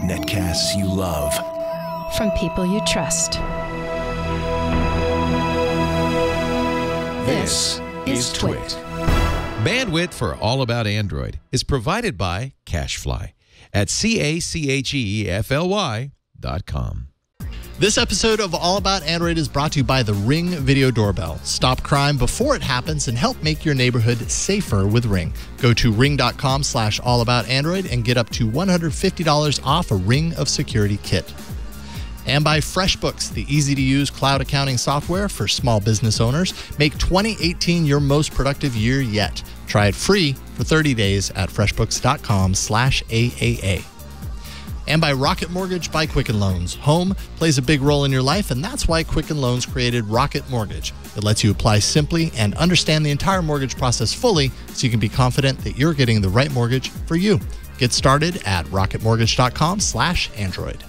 Netcasts you love. From people you trust. This is Twit. Bandwidth for All About Android is provided by CacheFly at CacheFly.com. This episode of All About Android is brought to you by the Ring Video Doorbell. Stop crime before it happens and help make your neighborhood safer with Ring. Go to ring.com/allaboutandroid and get up to $150 off a Ring of Security kit. And by FreshBooks, the easy-to-use cloud accounting software for small business owners. Make 2018 your most productive year yet. Try it free for 30 days at freshbooks.com/AAA. And by Rocket Mortgage by Quicken Loans. Home plays a big role in your life, and that's why Quicken Loans created Rocket Mortgage. It lets you apply simply and understand the entire mortgage process fully so you can be confident that you're getting the right mortgage for you. Get started at rocketmortgage.com/Android.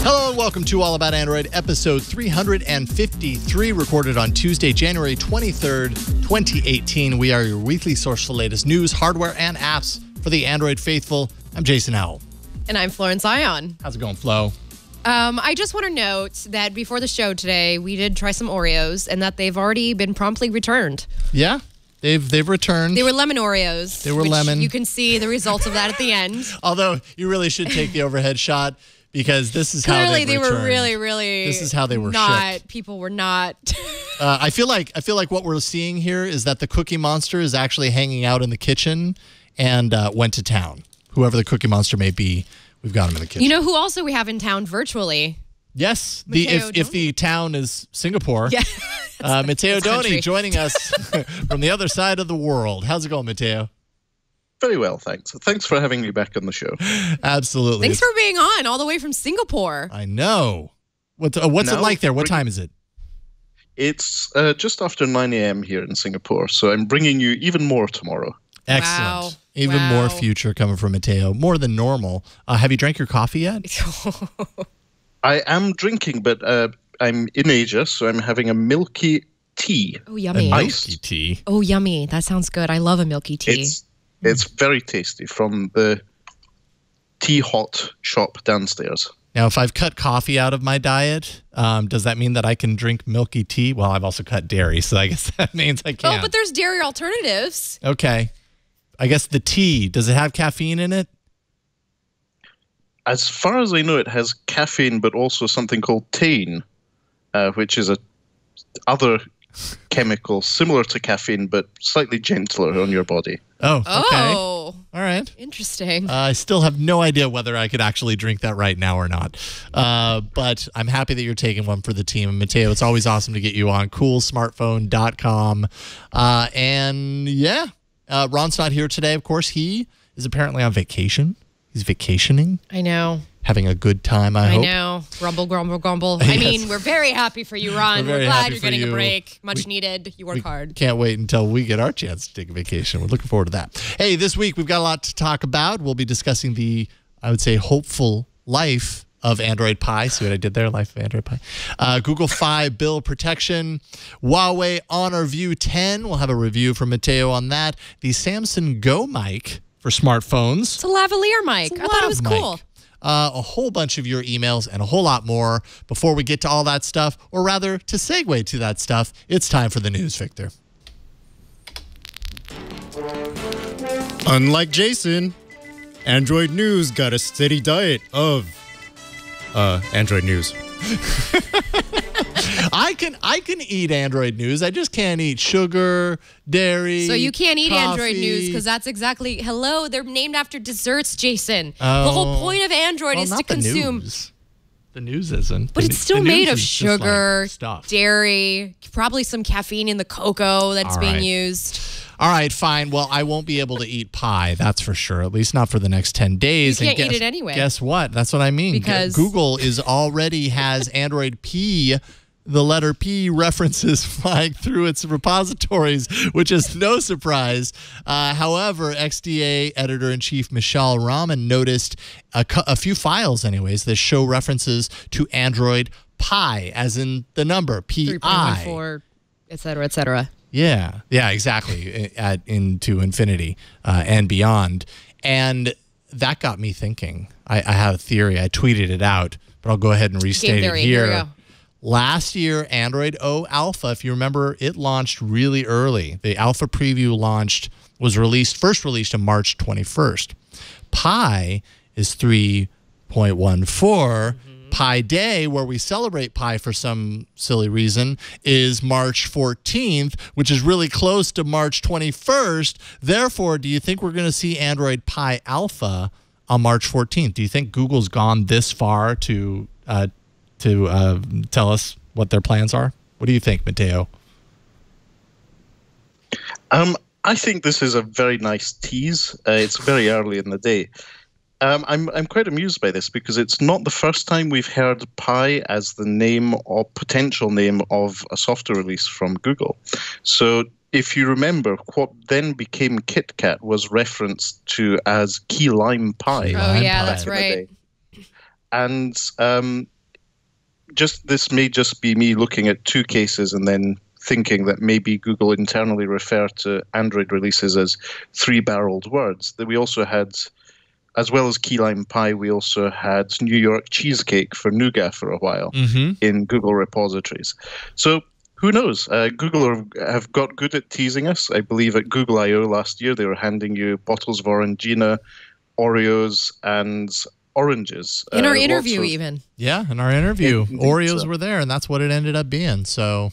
Hello and welcome to All About Android, episode 353, recorded on Tuesday, January 23rd, 2018. We are your weekly source for the latest news, hardware, and apps for the Android faithful. I'm Jason Howell. And I'm Florence Ion. How's it going, Flo? I just want to note that before the show today, we did try some Oreos and that they've already been promptly returned. Yeah, they've returned. They were lemon Oreos. They were lemon. You can see the results of that at the end. Although, you really should take the overhead shot. Because this is Clearly, how they were really. This is how they were shipped. People were not. I feel like what we're seeing here is that the Cookie Monster is actually hanging out in the kitchen and went to town. Whoever the Cookie Monster may be, we've got him in the kitchen. You know who also we have in town virtually? Yes, Matteo if the town is Singapore. Yeah, Matteo Doni joining us from the other side of the world. How's it going, Matteo? Very well, thanks. Thanks for having me back on the show. Absolutely. Thanks for being on all the way from Singapore. I know. What's it like there? What time is it? It's just after 9 a.m. here in Singapore, so I'm bringing you even more tomorrow. Excellent. Wow. Even more future coming from Matteo. More than normal. Have you drank your coffee yet? I am drinking, but I'm in Asia, so I'm having a milky tea. Oh, yummy. Milky tea. Oh, yummy. That sounds good. I love a milky tea. It's very tasty from the tea hot shop downstairs. Now, if I've cut coffee out of my diet, does that mean that I can drink milky tea? Well, I've also cut dairy, so I guess that means I can't. Oh, but there's dairy alternatives. Okay. I guess the tea, does it have caffeine in it? As far as I know, it has caffeine, but also something called theine, which is a other chemical similar to caffeine, but slightly gentler on your body. Oh, okay. Oh. All right. Interesting. I still have no idea whether I could actually drink that right now or not. But I'm happy that you're taking one for the team. And Matteo, it's always awesome to get you on coolsmartphone.com. And yeah, Ron's not here today. Of course, he is apparently on vacation. He's vacationing. I know. Having a good time, I hope. I know. Grumble, grumble, grumble. I mean, we're very happy for you, Ron. We're glad you're getting a break. Much needed. You work hard. Can't wait until we get our chance to take a vacation. We're looking forward to that. Hey, this week we've got a lot to talk about. We'll be discussing the, I would say, hopeful life of Android Pie. See what I did there? Life of Android Pie. Google Fi bill protection. Huawei Honor View 10. We'll have a review from Matteo on that. The Samson Go mic for smartphones. It's a lavalier mic. I thought it was cool. A whole bunch of your emails and a whole lot more. Before we get to all that stuff, or rather to segue to that stuff, it's time for the news, Victor. Unlike Jason, Android News got a steady diet of Android News. I can eat Android News. I just can't eat sugar, dairy. So you can't eat coffee. Android News because that's exactly they're named after desserts, Jason. The whole point of Android is to consume. The news isn't. But it's still made of is sugar, stuff. Dairy, probably some caffeine in the cocoa that's being used. All right, fine. Well, I won't be able to eat pie, that's for sure, at least not for the next 10 days. You can't eat it anyway. Guess what? That's what I mean. Because Google already has Android P, the letter P references flying through its repositories, which is no surprise. However, XDA editor-in-chief Michal Rahman noticed a few files, anyways, that show references to Android pi, as in the number, Pi. 3.14, et cetera, et cetera. Yeah, exactly, into infinity and beyond. And that got me thinking. I have a theory. I tweeted it out, but I'll go ahead and restate it here. Last year, Android O Alpha, if you remember, it launched really early. The alpha preview was first released on March 21st. Pi is 3.14. Pi Day, where we celebrate Pi for some silly reason, is March 14th, which is really close to March 21st. Therefore, do you think we're going to see Android Pi Alpha on March 14th? Do you think Google's gone this far to tell us what their plans are? What do you think, Matteo? I think this is a very nice tease. It's very early in the day. I'm quite amused by this because it's not the first time we've heard Pi as the name or potential name of a software release from Google. So if you remember, what then became KitKat was referenced to as Key Lime Pie. Oh, yeah, that's right. And this may just be me looking at two cases and then thinking that maybe Google internally refer to Android releases as three-barreled words. That we also had, as well as key lime pie, we also had New York cheesecake for nougat for a while in Google repositories. So who knows? Google have got good at teasing us. I believe at Google I/O last year, they were handing you bottles of Orangina, Oreos, and oranges. In our interview, even. Yeah, in our interview. Oreos were there, and that's what it ended up being. So,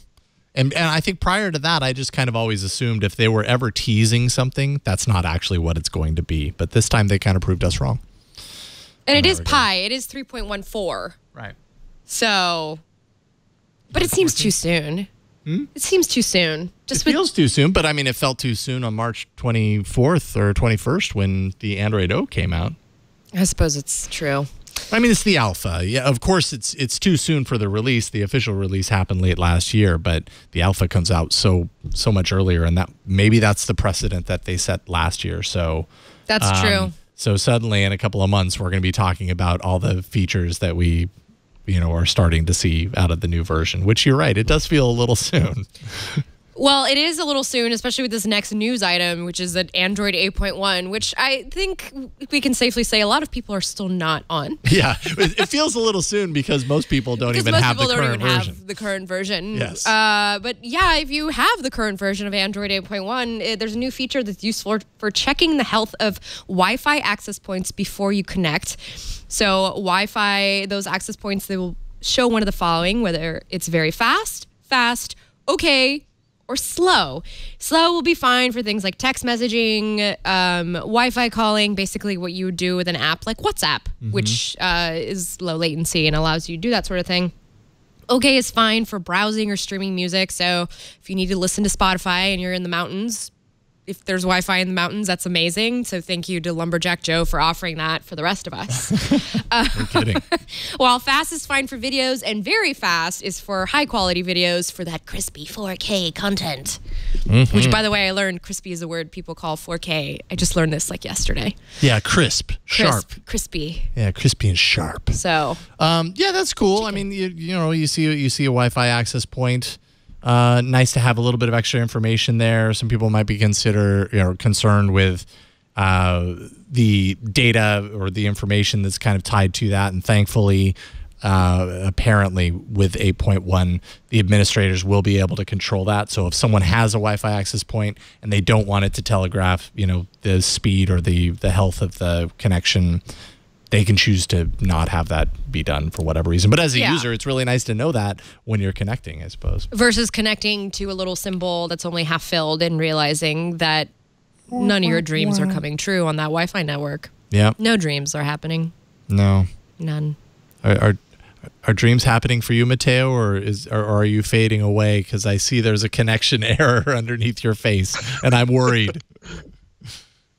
and I think prior to that, I just kind of always assumed if they were ever teasing something, that's not actually what it's going to be. But this time, they kind of proved us wrong. And it is Pi. It is 3.14. Right. So, but it seems too soon. It seems too soon. It feels too soon, but I mean, it felt too soon on March 24th or 21st when the Android O came out. I suppose it's true. I mean, it's the alpha. Yeah, of course, it's too soon for the release. The official release happened late last year, but the alpha comes out so much earlier, and maybe that's the precedent that they set last year. So that's true. So suddenly, in a couple of months, we're going to be talking about all the features that we, are starting to see out of the new version. Which you're right, it does feel a little soon. Well, it is a little soon, especially with this next news item, which is that Android 8.1, which I think we can safely say a lot of people are still not on. Yeah, it feels a little soon because most people don't even have the current version. Have the current version. Yes. But yeah, if you have the current version of Android 8.1, there's a new feature that's useful for checking the health of Wi-Fi access points before you connect. So Wi-Fi, those access points, they will show one of the following, whether it's very fast, okay, or slow. Slow will be fine for things like text messaging, Wi-Fi calling, basically what you would do with an app like WhatsApp, which is low latency and allows you to do that sort of thing. Okay is fine for browsing or streaming music. So if you need to listen to Spotify and you're in the mountains, if there's Wi-Fi in the mountains, that's amazing. So thank you to Lumberjack Joe for offering that for the rest of us. No kidding. While fast is fine for videos and very fast is for high quality videos for that crispy 4K content. Which, by the way, I learned crispy is a word people call 4K. I just learned this like yesterday. Yeah, sharp. Crispy. Yeah, crispy and sharp. So. Yeah, that's cool. I mean, you see a Wi-Fi access point. Nice to have a little bit of extra information there. Some people might be concerned with the data or the information that's kind of tied to that. And thankfully, apparently with 8.1, the administrators will be able to control that. So if someone has a Wi-Fi access point and they don't want it to telegraph, the speed or the health of the connection, they can choose to not have that be done for whatever reason. But as a user, it's really nice to know that when you're connecting, I suppose. Versus connecting to a little symbol that's only half filled and realizing that none of your dreams are coming true on that Wi-Fi network. Yeah. No dreams are happening. No. None. Are dreams happening for you, Matteo, or are you fading away? Because I see there's a connection error underneath your face, and I'm worried.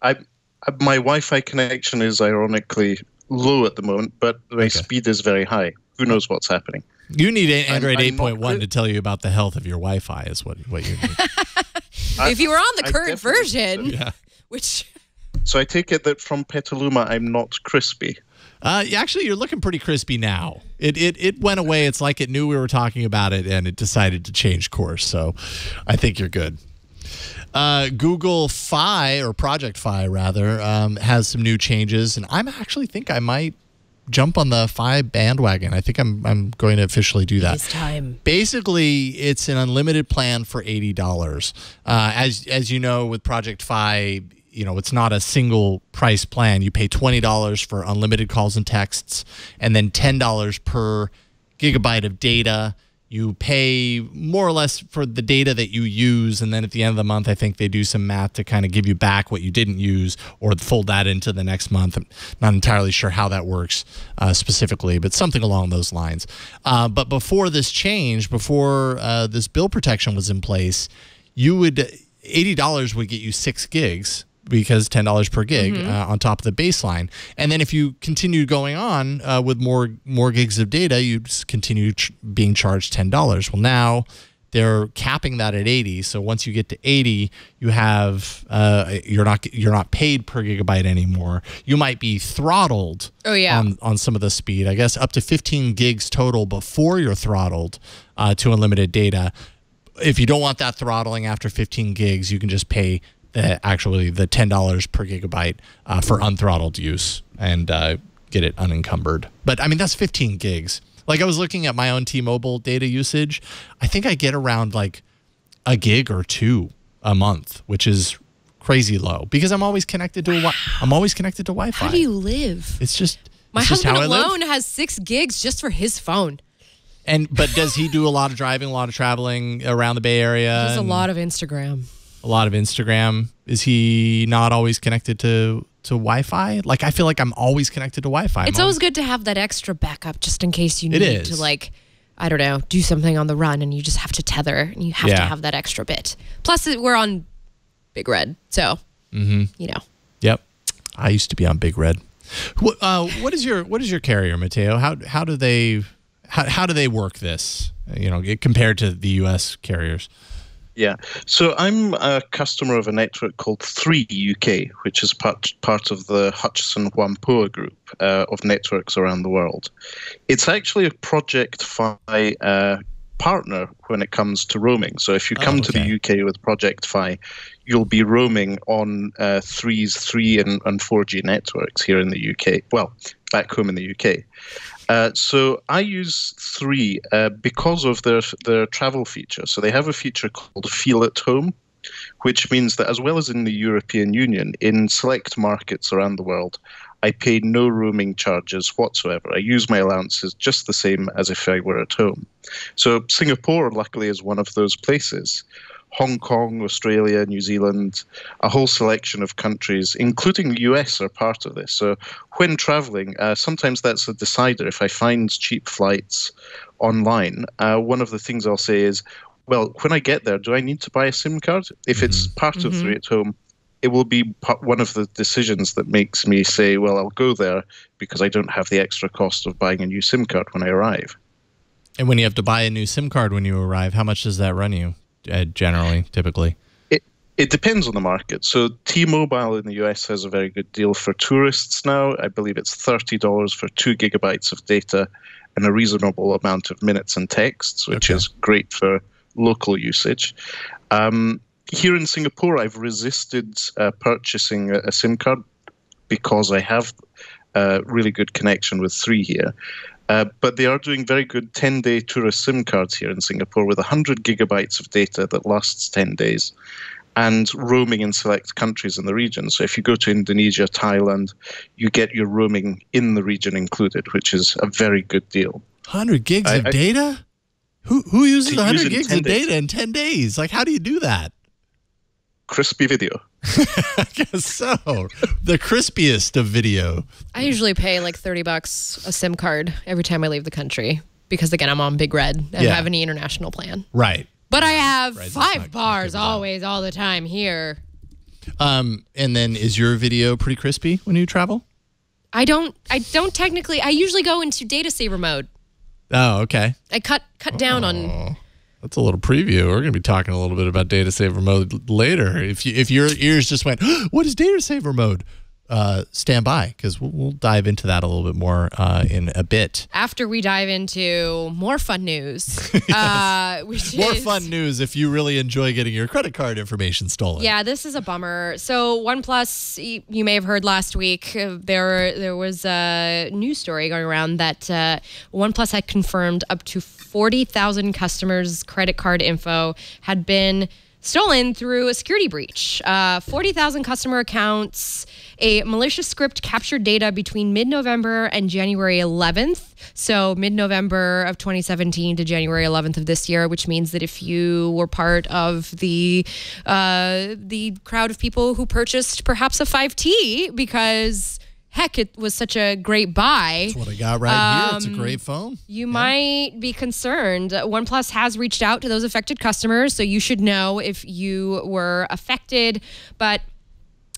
My Wi-Fi connection is ironically low at the moment, but my speed is very high. Who knows what's happening? You need Android 8.1 to tell you about the health of your Wi-Fi is what you need. If you were on the current version, which... So I take it that from Petaluma, I'm not crispy. Actually, you're looking pretty crispy now. It went away. It's like it knew we were talking about it, and it decided to change course. So I think you're good. Google Fi, or Project Fi, rather, has some new changes, and I actually think I might jump on the Fi bandwagon. I think I'm going to officially do that. It's time. Basically, it's an unlimited plan for $80. As you know, with Project Fi, it's not a single price plan. You pay $20 for unlimited calls and texts, and then $10 per gigabyte of data. You pay more or less for the data that you use, and then at the end of the month, I think they do some math to kind of give you back what you didn't use or fold that into the next month. I'm not entirely sure how that works specifically, but something along those lines. But before this change, before this bill protection was in place, $80 would get you 6 gigs. Because $10 per gig on top of the baseline. And then if you continue going on with more gigs of data, you just continue being charged $10. Well, now they're capping that at 80. So once you get to 80, you have you're not paid per gigabyte anymore. You might be throttled on some of the speed. I guess up to 15 gigs total before you're throttled to unlimited data. If you don't want that throttling after 15 gigs, you can just pay the $10 per gigabyte for unthrottled use and get it unencumbered. But I mean, that's 15 gigs. Like, I was looking at my own T-Mobile data usage. I think I get around like a gig or 2 a month, which is crazy low because I'm always connected to Wi-Fi. How do you live? It's just my it's just husband how I live. alone has 6 gigs just for his phone. But does he do a lot of driving, a lot of traveling around the Bay Area? There's a lot of Instagram. A lot of Instagram. Is he not always connected to Wi-Fi? Like, I feel like I'm always connected to Wi-Fi. It's always good to have that extra backup just in case you need to, like, I don't know, do something on the run and you just have to tether and you have to have that extra bit. Plus, we're on Big Red, so, Yep. I used to be on Big Red. What is your carrier, Mateo? How do they work this, compared to the U.S. carriers? Yeah, so I'm a customer of a network called 3 UK, which is part of the Hutchison Whampoa group of networks around the world. It's actually a Project Fi partner when it comes to roaming. So if you come to the UK with Project Fi, you'll be roaming on 3's 3 and 4G networks here in the UK. Well, back home in the UK. So I use 3 because of their travel feature. So they have a feature called Feel at Home, which means that as well as in the European Union, in select markets around the world, I pay no roaming charges whatsoever. I use my allowances just the same as if I were at home. So Singapore, luckily, is one of those places. Hong Kong, Australia, New Zealand, a whole selection of countries, including the US, are part of this. So when traveling, sometimes that's a decider. If I find cheap flights online, one of the things I'll say is, well, when I get there, do I need to buy a SIM card? If it's part of 3 at Home, it will be one of the decisions that makes me say, well, I'll go there because I don't have the extra cost of buying a new SIM card when I arrive. And when you have to buy a new SIM card when you arrive, how much does that run you? Generally, typically? It depends on the market. So T-Mobile in the US has a very good deal for tourists now. I believe it's $30 for 2 gigabytes of data and a reasonable amount of minutes and texts, which is great for local usage. Here in Singapore, I've resisted purchasing a SIM card because I have a really good connection with 3 here. But they are doing very good 10-day tourist SIM cards here in Singapore with 100 gigabytes of data that lasts 10 days and roaming in select countries in the region. So if you go to Indonesia, Thailand, you get your roaming in the region included, which is a very good deal. 100 gigs of data? Who uses 100 gigs of data in 10 days? Like, how do you do that? Crispy video. I guess so. The crispiest of video. I usually pay like $30 a SIM card every time I leave the country because, again, I'm on Big Red and I have any international plan. Right. But I have 5 bars always, all the time here. And then is your video pretty crispy when you travel? I don't technically. I usually go into data saver mode. Oh, okay. I cut down on. That's a little preview. We're going to be talking a little bit about data saver mode later. If your ears just went, what is data saver mode? stand by because we'll dive into that a little bit more in a bit. After we dive into more fun news. More fun news if you really enjoy getting your credit card information stolen. Yeah, this is a bummer. So OnePlus, you may have heard last week, there was a news story going around that OnePlus had confirmed up to 40,000 customers' credit card info had been stolen through a security breach. 40,000 customer accounts. A malicious script captured data between mid-November and January 11th. So mid-November of 2017 to January 11th of this year, which means that if you were part of the crowd of people who purchased perhaps a 5T because heck, it was such a great buy. That's what I got right here. It's a great phone. You might be concerned. OnePlus has reached out to those affected customers, so you should know if you were affected. But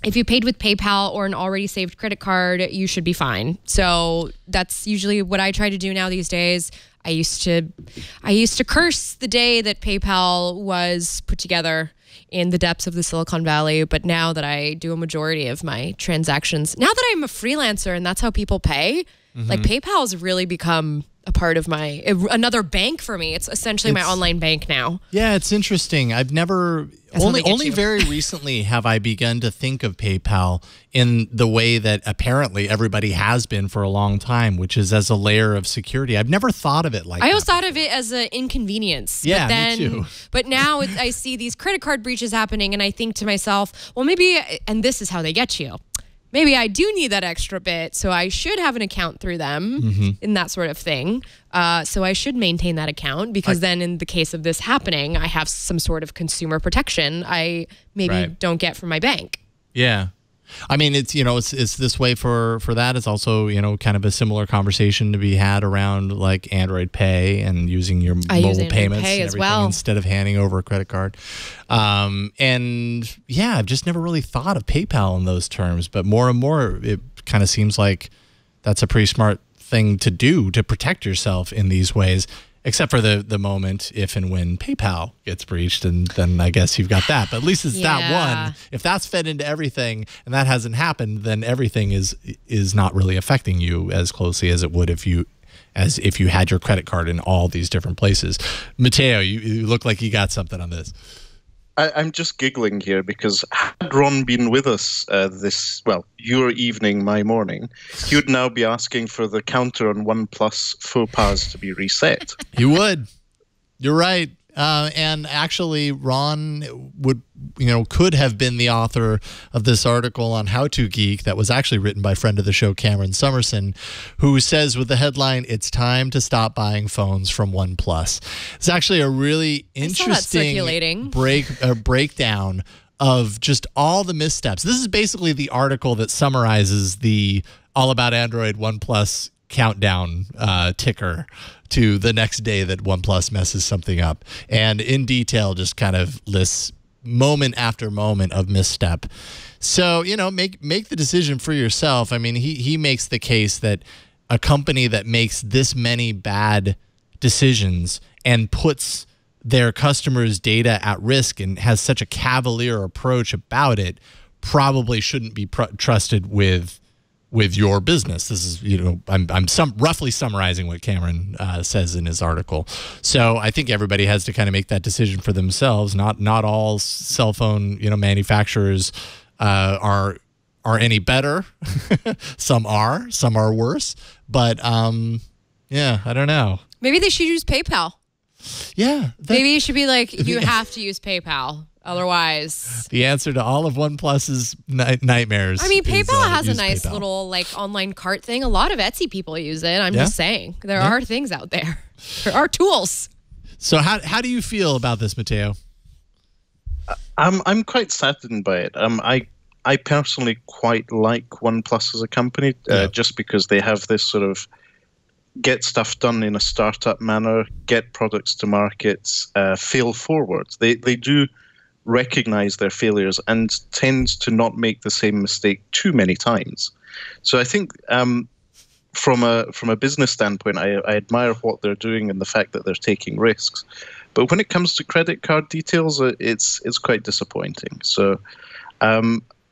if you paid with PayPal or an already saved credit card, you should be fine. So that's usually what I try to do now these days. I used to curse the day that PayPal was put together in the depths of the Silicon Valley, but now that I do a majority of my transactions, now that I'm a freelancer and that's how people pay, like PayPal has really become a part of another bank for me. It's essentially my online bank now. Yeah, it's interesting. I've never, only very recently have I begun to think of PayPal in the way that apparently everybody has been for a long time, which is as a layer of security. I've never thought of it like that. I always thought of it as an inconvenience. Yeah, but then, me too. But now I see these credit card breaches happening and I think to myself, well, maybe, and this is how they get you. Maybe I do need that extra bit, so I should have an account through them and that sort of thing. So I should maintain that account because then in the case of this happening, I have some sort of consumer protection I maybe don't get from my bank. Yeah. I mean, it's this way for that. It's also, kind of a similar conversation to be had around like Android Pay and using your mobile payments and everything instead of handing over a credit card. And yeah, I've just never really thought of PayPal in those terms, but more and more it kind of seems like that's a pretty smart thing to do to protect yourself in these ways. Except for the moment if and when PayPal gets breached, and then I guess you've got that. But at least it's that one. If that's fed into everything and that hasn't happened, then everything is not really affecting you as closely as it would if you had your credit card in all these different places. Matteo, you look like you got something on this. I'm just giggling here because had Ron been with us your evening, my morning, he would now be asking for the counter on OnePlus faux pas to be reset. He would. You're right. And actually, Ron could have been the author of this article on How To Geek that was actually written by friend of the show, Cameron Summerson, who says with the headline, "It's time to stop buying phones from OnePlus." It's actually a really interesting breakdown of just all the missteps. This is basically the article that summarizes the All About Android OnePlus countdown ticker to the next day that OnePlus messes something up, and in detail just kind of lists moment after moment of misstep. So, make the decision for yourself. I mean, he makes the case that a company that makes this many bad decisions and puts their customers' data at risk and has such a cavalier approach about it probably shouldn't be trusted with your business. This is, I'm roughly summarizing what Cameron says in his article. So I think everybody has to kind of make that decision for themselves. Not all cell phone manufacturers are any better. Some are worse. But yeah, I don't know. Maybe they should use PayPal. Yeah. Maybe it should be like you have to use PayPal. Otherwise, the answer to all of OnePlus's nightmares. I mean, PayPal has a nice little online cart thing. A lot of Etsy people use it. I'm just saying there are things out there. There are tools. So how do you feel about this, Matteo? I'm quite saddened by it. I personally quite like OnePlus as a company, just because they have this sort of get stuff done in a startup manner, get products to markets, fail forward. They do recognize their failures and tends to not make the same mistake too many times. So I think from a business standpoint, I admire what they're doing and the fact that they're taking risks. But when it comes to credit card details, it's quite disappointing. So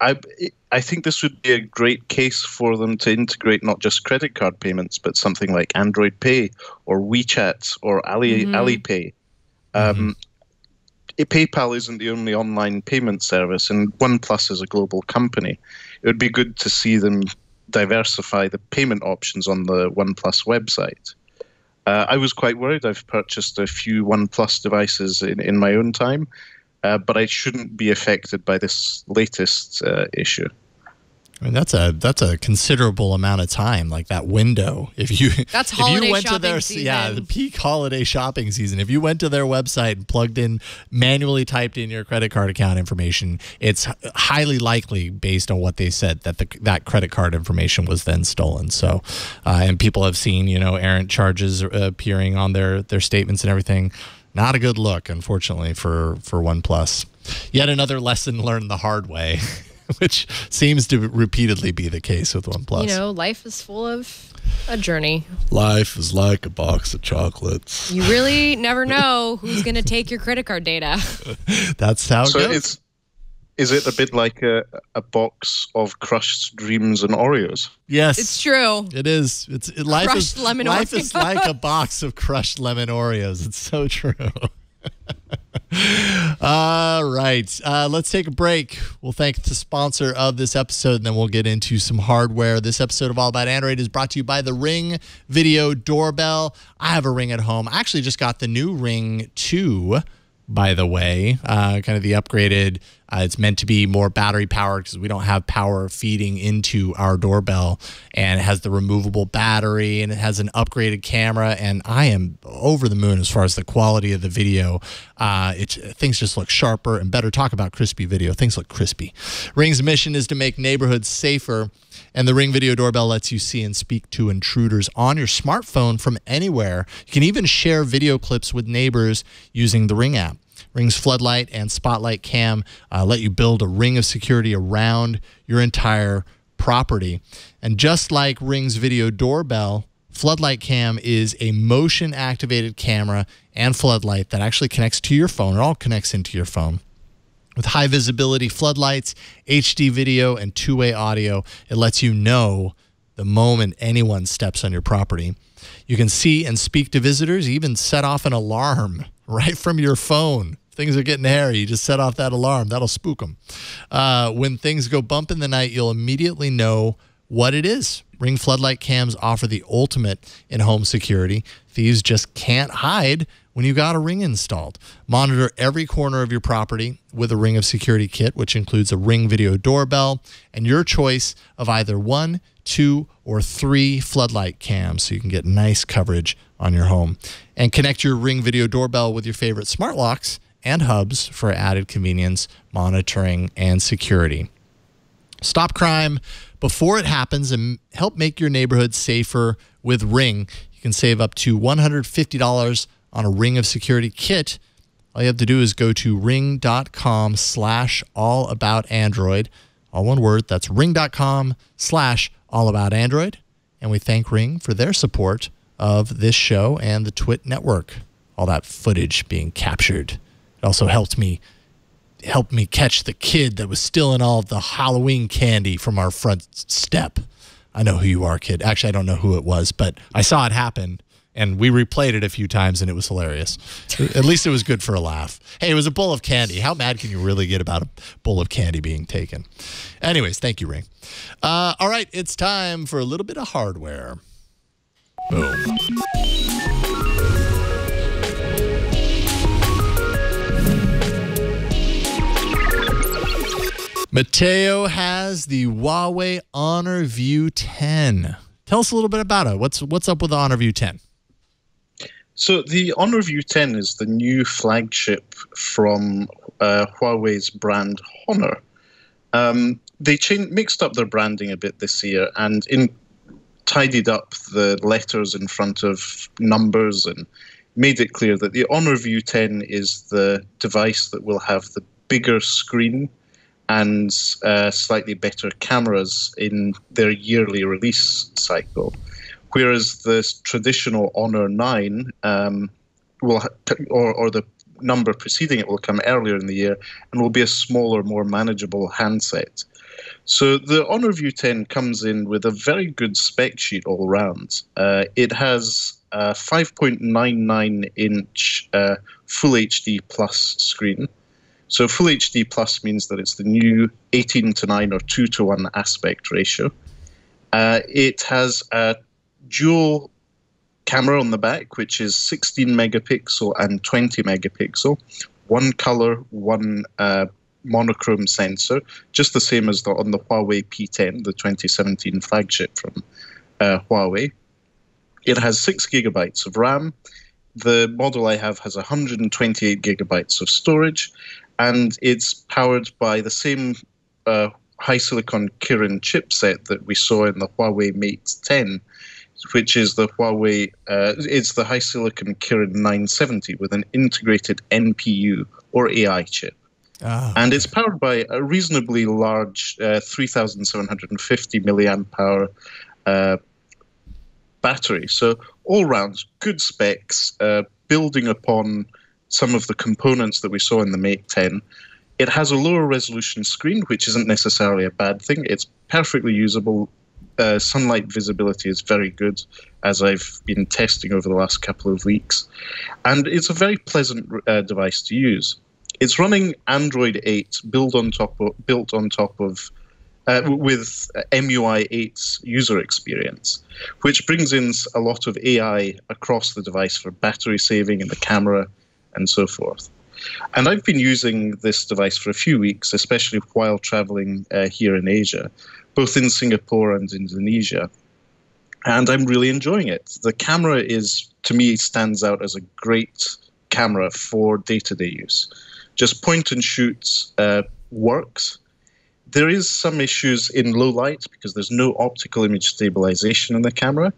I think this would be a great case for them to integrate not just credit card payments, but something like Android Pay or WeChat or Alipay. PayPal isn't the only online payment service, and OnePlus is a global company. It would be good to see them diversify the payment options on the OnePlus website. I was quite worried. I've purchased a few OnePlus devices in my own time, but I shouldn't be affected by this latest issue. I mean, that's a considerable amount of time, like that window. If you went to their season. The peak holiday shopping season. If you went to their website and manually typed in your credit card account information, it's highly likely, based on what they said, that that credit card information was then stolen. So, and people have seen, errant charges appearing on their statements and everything. Not a good look, unfortunately, for OnePlus. Yet another lesson learned the hard way. Which seems to repeatedly be the case with OnePlus. Life is full of a journey. Life is like a box of chocolates. You really never know who's going to take your credit card data. That's how it goes. Is it a bit like a box of crushed dreams and Oreos? Yes. It's true. It is. Life is like a box of crushed lemon Oreos. It's so true. All right. Let's take a break. We'll thank the sponsor of this episode, and then we'll get into some hardware. This episode of All About Android is brought to you by the Ring Video Doorbell. I have a Ring at home. I actually just got the new Ring 2, by the way, kind of the upgraded. It's meant to be more battery powered because we don't have power feeding into our doorbell, and it has the removable battery, and it has an upgraded camera, and I am over the moon as far as the quality of the video. Things just look sharper and better. Talk about crispy video. Things look crispy. Ring's mission is to make neighborhoods safer, and the Ring Video Doorbell lets you see and speak to intruders on your smartphone from anywhere. You can even share video clips with neighbors using the Ring app. Ring's Floodlight and Spotlight Cam let you build a ring of security around your entire property. And just like Ring's Video Doorbell, Floodlight Cam is a motion-activated camera and floodlight that actually connects to your phone. It all connects into your phone. With high-visibility floodlights, HD video, and two-way audio, it lets you know the moment anyone steps on your property. You can see and speak to visitors, even set off an alarm right from your phone. Things are getting hairy. You just set off that alarm. That'll spook them. When things go bump in the night, you'll immediately know what it is. Ring floodlight cams offer the ultimate in home security. Thieves just can't hide when you got a Ring installed. Monitor every corner of your property with a Ring of Security kit, which includes a Ring Video Doorbell and your choice of either 1, 2, or 3 floodlight cams so you can get nice coverage on your home. And connect your Ring Video Doorbell with your favorite smart locks and hubs for added convenience, monitoring, and security. Stop crime before it happens and help make your neighborhood safer with Ring. You can save up to $150 on a Ring of Security kit. All you have to do is go to ring.com/allaboutandroid. All one word. That's ring.com/allaboutandroid. And we thank Ring for their support of this show and the Twit network. All that footage being captured. It also helped me catch the kid that was stealing all of the Halloween candy from our front step. I know who you are, kid. Actually, I don't know who it was, but I saw it happen, and we replayed it a few times, and it was hilarious. At least it was good for a laugh. Hey, it was a bowl of candy. How mad can you really get about a bowl of candy being taken? Anyways, thank you, Ring. All right, it's time for a little bit of hardware. Boom. Mateo has the Huawei Honor View 10. Tell us a little bit about it. What's up with the Honor View 10? So the Honor View 10 is the new flagship from Huawei's brand Honor. They mixed up their branding a bit this year and tidied up the letters in front of numbers and made it clear that the Honor View 10 is the device that will have the bigger screen and slightly better cameras in their yearly release cycle. Whereas the traditional Honor 9 or the number preceding it will come earlier in the year and will be a smaller, more manageable handset. So the Honor View 10 comes in with a very good spec sheet all around. It has a 5.99-inch Full HD Plus screen. So Full HD Plus means that it's the new 18:9 or 2:1 aspect ratio. It has a dual camera on the back, which is 16 megapixel and 20 megapixel. One color, one monochrome sensor, just the same as on the Huawei P10, the 2017 flagship from Huawei. It has 6 gigabytes of RAM. The model I have has 128 gigabytes of storage, and it's powered by the same high silicon Kirin chipset that we saw in the Huawei Mate 10, which is the it's the high silicon Kirin 970 with an integrated NPU or AI chip. And it's powered by a reasonably large 3,750 milliamp hour battery. So all round, good specs, building upon some of the components that we saw in the Mate 10. It has a lower resolution screen, which isn't necessarily a bad thing. It's perfectly usable. Sunlight visibility is very good, as I've been testing over the last couple of weeks. And it's a very pleasant device to use. It's running Android 8 built on top of with MUI 8's user experience, which brings in a lot of AI across the device for battery saving and the camera and so forth. And I've been using this device for a few weeks, especially while traveling here in Asia, both in Singapore and Indonesia. And I'm really enjoying it. The camera to me, stands out as a great camera for day-to-day use. Just point and shoot works. There is some issues in low light because there's no optical image stabilization in the camera,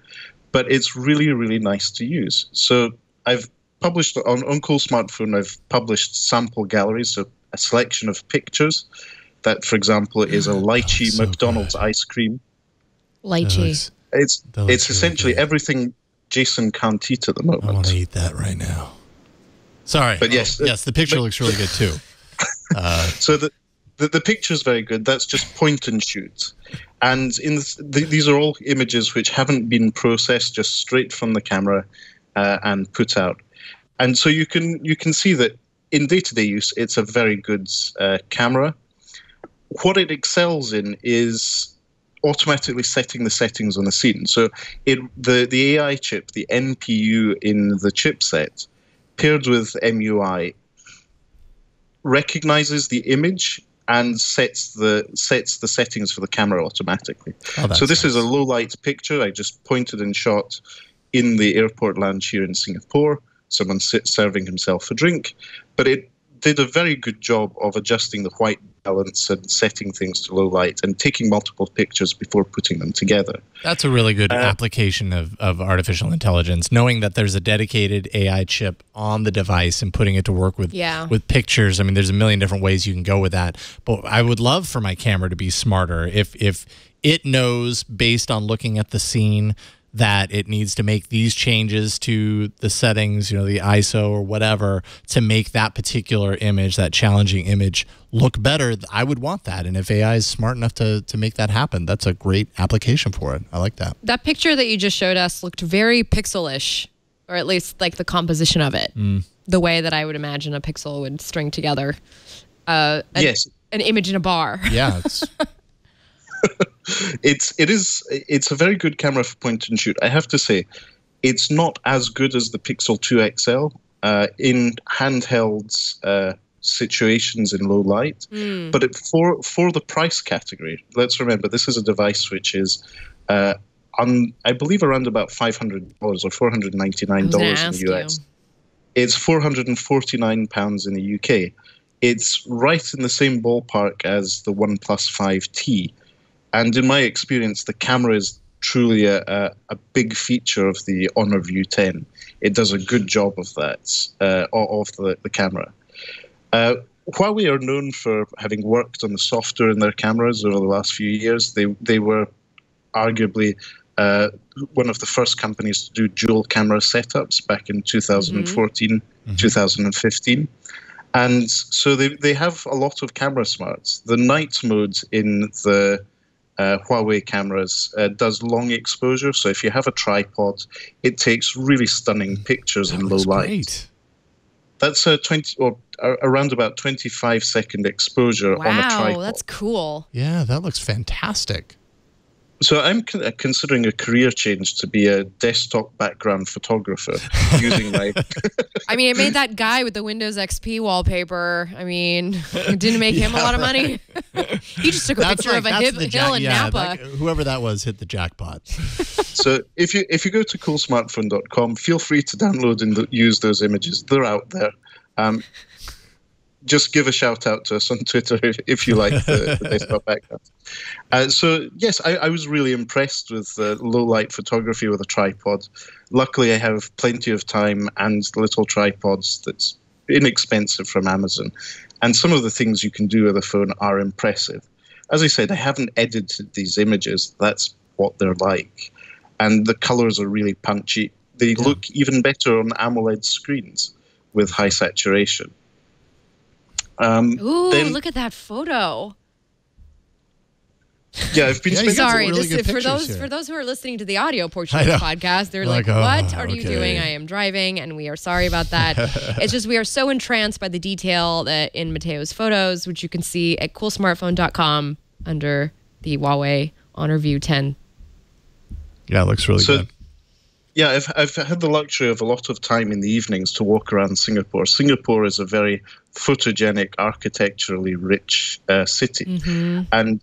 but it's really, really nice to use. So I've published on Cool Smartphone, I've published sample galleries, so a selection of pictures that, for example, is a lychee so McDonald's good. ice cream. Lychee. It's really essentially good. everything Jason can't eat at the I want moment. to eat that right now. Sorry. But yes, the picture looks really good too. So the picture's very good. That's just point and shoot. And these are all images which haven't been processed, just straight from the camera and put out. And so you can see that in day-to-day use, it's a very good camera. What it excels in is automatically setting the settings on the scene. So the AI chip, the NPU in the chipset, paired with MUI, recognizes the image and sets the settings for the camera automatically. So this is a low light picture I just pointed and shot in the airport lounge here in Singapore. Someone serving himself a drink, but it did a very good job of adjusting the white balance and setting things to low light and taking multiple pictures before putting them together. That's a really good application of artificial intelligence, knowing that there's a dedicated AI chip on the device and putting it to work with pictures. I mean, there's a million different ways you can go with that. But I would love for my camera to be smarter. If it knows, based on looking at the scene, that it needs to make these changes to the settings, the ISO or whatever, to make that particular image, that challenging image, look better, I would want that. And if AI is smart enough to make that happen, that's a great application for it. I like that. That picture that you just showed us looked very pixelish, or at least like the composition of it, the way that I would imagine a pixel would string together an image in a bar. Yeah, It's a very good camera for point and shoot. I have to say, it's not as good as the Pixel 2 XL in handhelds situations in low light, but for the price category, let's remember this is a device which is I believe around about $500 or $499 in the US. It's £449 in the UK. It's right in the same ballpark as the OnePlus 5T. And in my experience, the camera is truly a big feature of the Honor View 10. It does a good job of that, of the camera. Huawei are known for having worked on the software in their cameras over the last few years. They were arguably one of the first companies to do dual camera setups back in 2014, 2015. And so they have a lot of camera smarts. The night mode in the Huawei cameras does long exposure. So if you have a tripod, it takes really stunning pictures in low light. Great. That's around about 25-second exposure on a tripod. Wow, that's cool. Yeah, that looks fantastic. So I'm considering a career change to be a desktop background photographer using my... I mean, it made that guy with the Windows XP wallpaper. I mean, it didn't make him a lot of money. He just took a picture of a hill in Napa. Whoever that was hit the jackpot. So if you go to coolsmartphone.com, feel free to download and use those images. They're out there. Just give a shout out to us on Twitter if you like the desktop background. So yes, I was really impressed with low light photography with a tripod. Luckily, I have plenty of time and little tripods that's inexpensive from Amazon. And some of the things you can do with a phone are impressive. As I said, I haven't edited these images. That's what they're like. And the colors are really punchy. They look even better on AMOLED screens with high saturation. Look at that photo. Yeah, I've been spending Sorry, really good for pictures those who are listening to the audio portion of the podcast, they're like, what are you doing? I am driving, and we are sorry about that. It's just we are so entranced by the detail that in Mateo's photos, which you can see at coolsmartphone.com under the Huawei Honor View 10. Yeah, it looks really good. Yeah, I've had the luxury of a lot of time in the evenings to walk around Singapore. Singapore is a very photogenic, architecturally rich city. And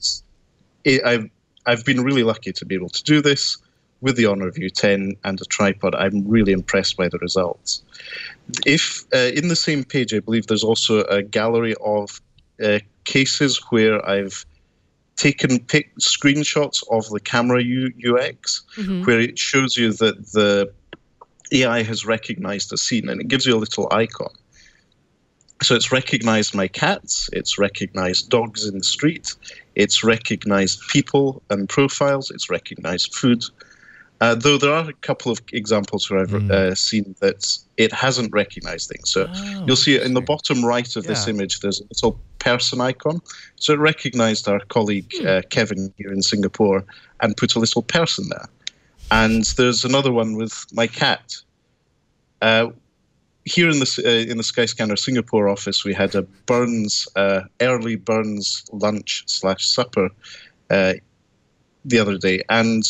I've been really lucky to be able to do this with the Honor View 10 and a tripod. I'm really impressed by the results. If in the same page, I believe there's also a gallery of cases where I've taken screenshots of the camera UX, where it shows you that the AI has recognized a scene, and it gives you a little icon. So it's recognized my cats, it's recognized dogs in the street, it's recognized people and profiles, it's recognized food. Though there are a couple of examples where I've seen that it hasn't recognized things. So you'll see in the bottom right of this image, there's a little person icon. So it recognized our colleague Kevin here in Singapore and put a little person there. And there's another one with my cat. Here in the Skyscanner Singapore office, we had a early Burns lunch/supper the other day, and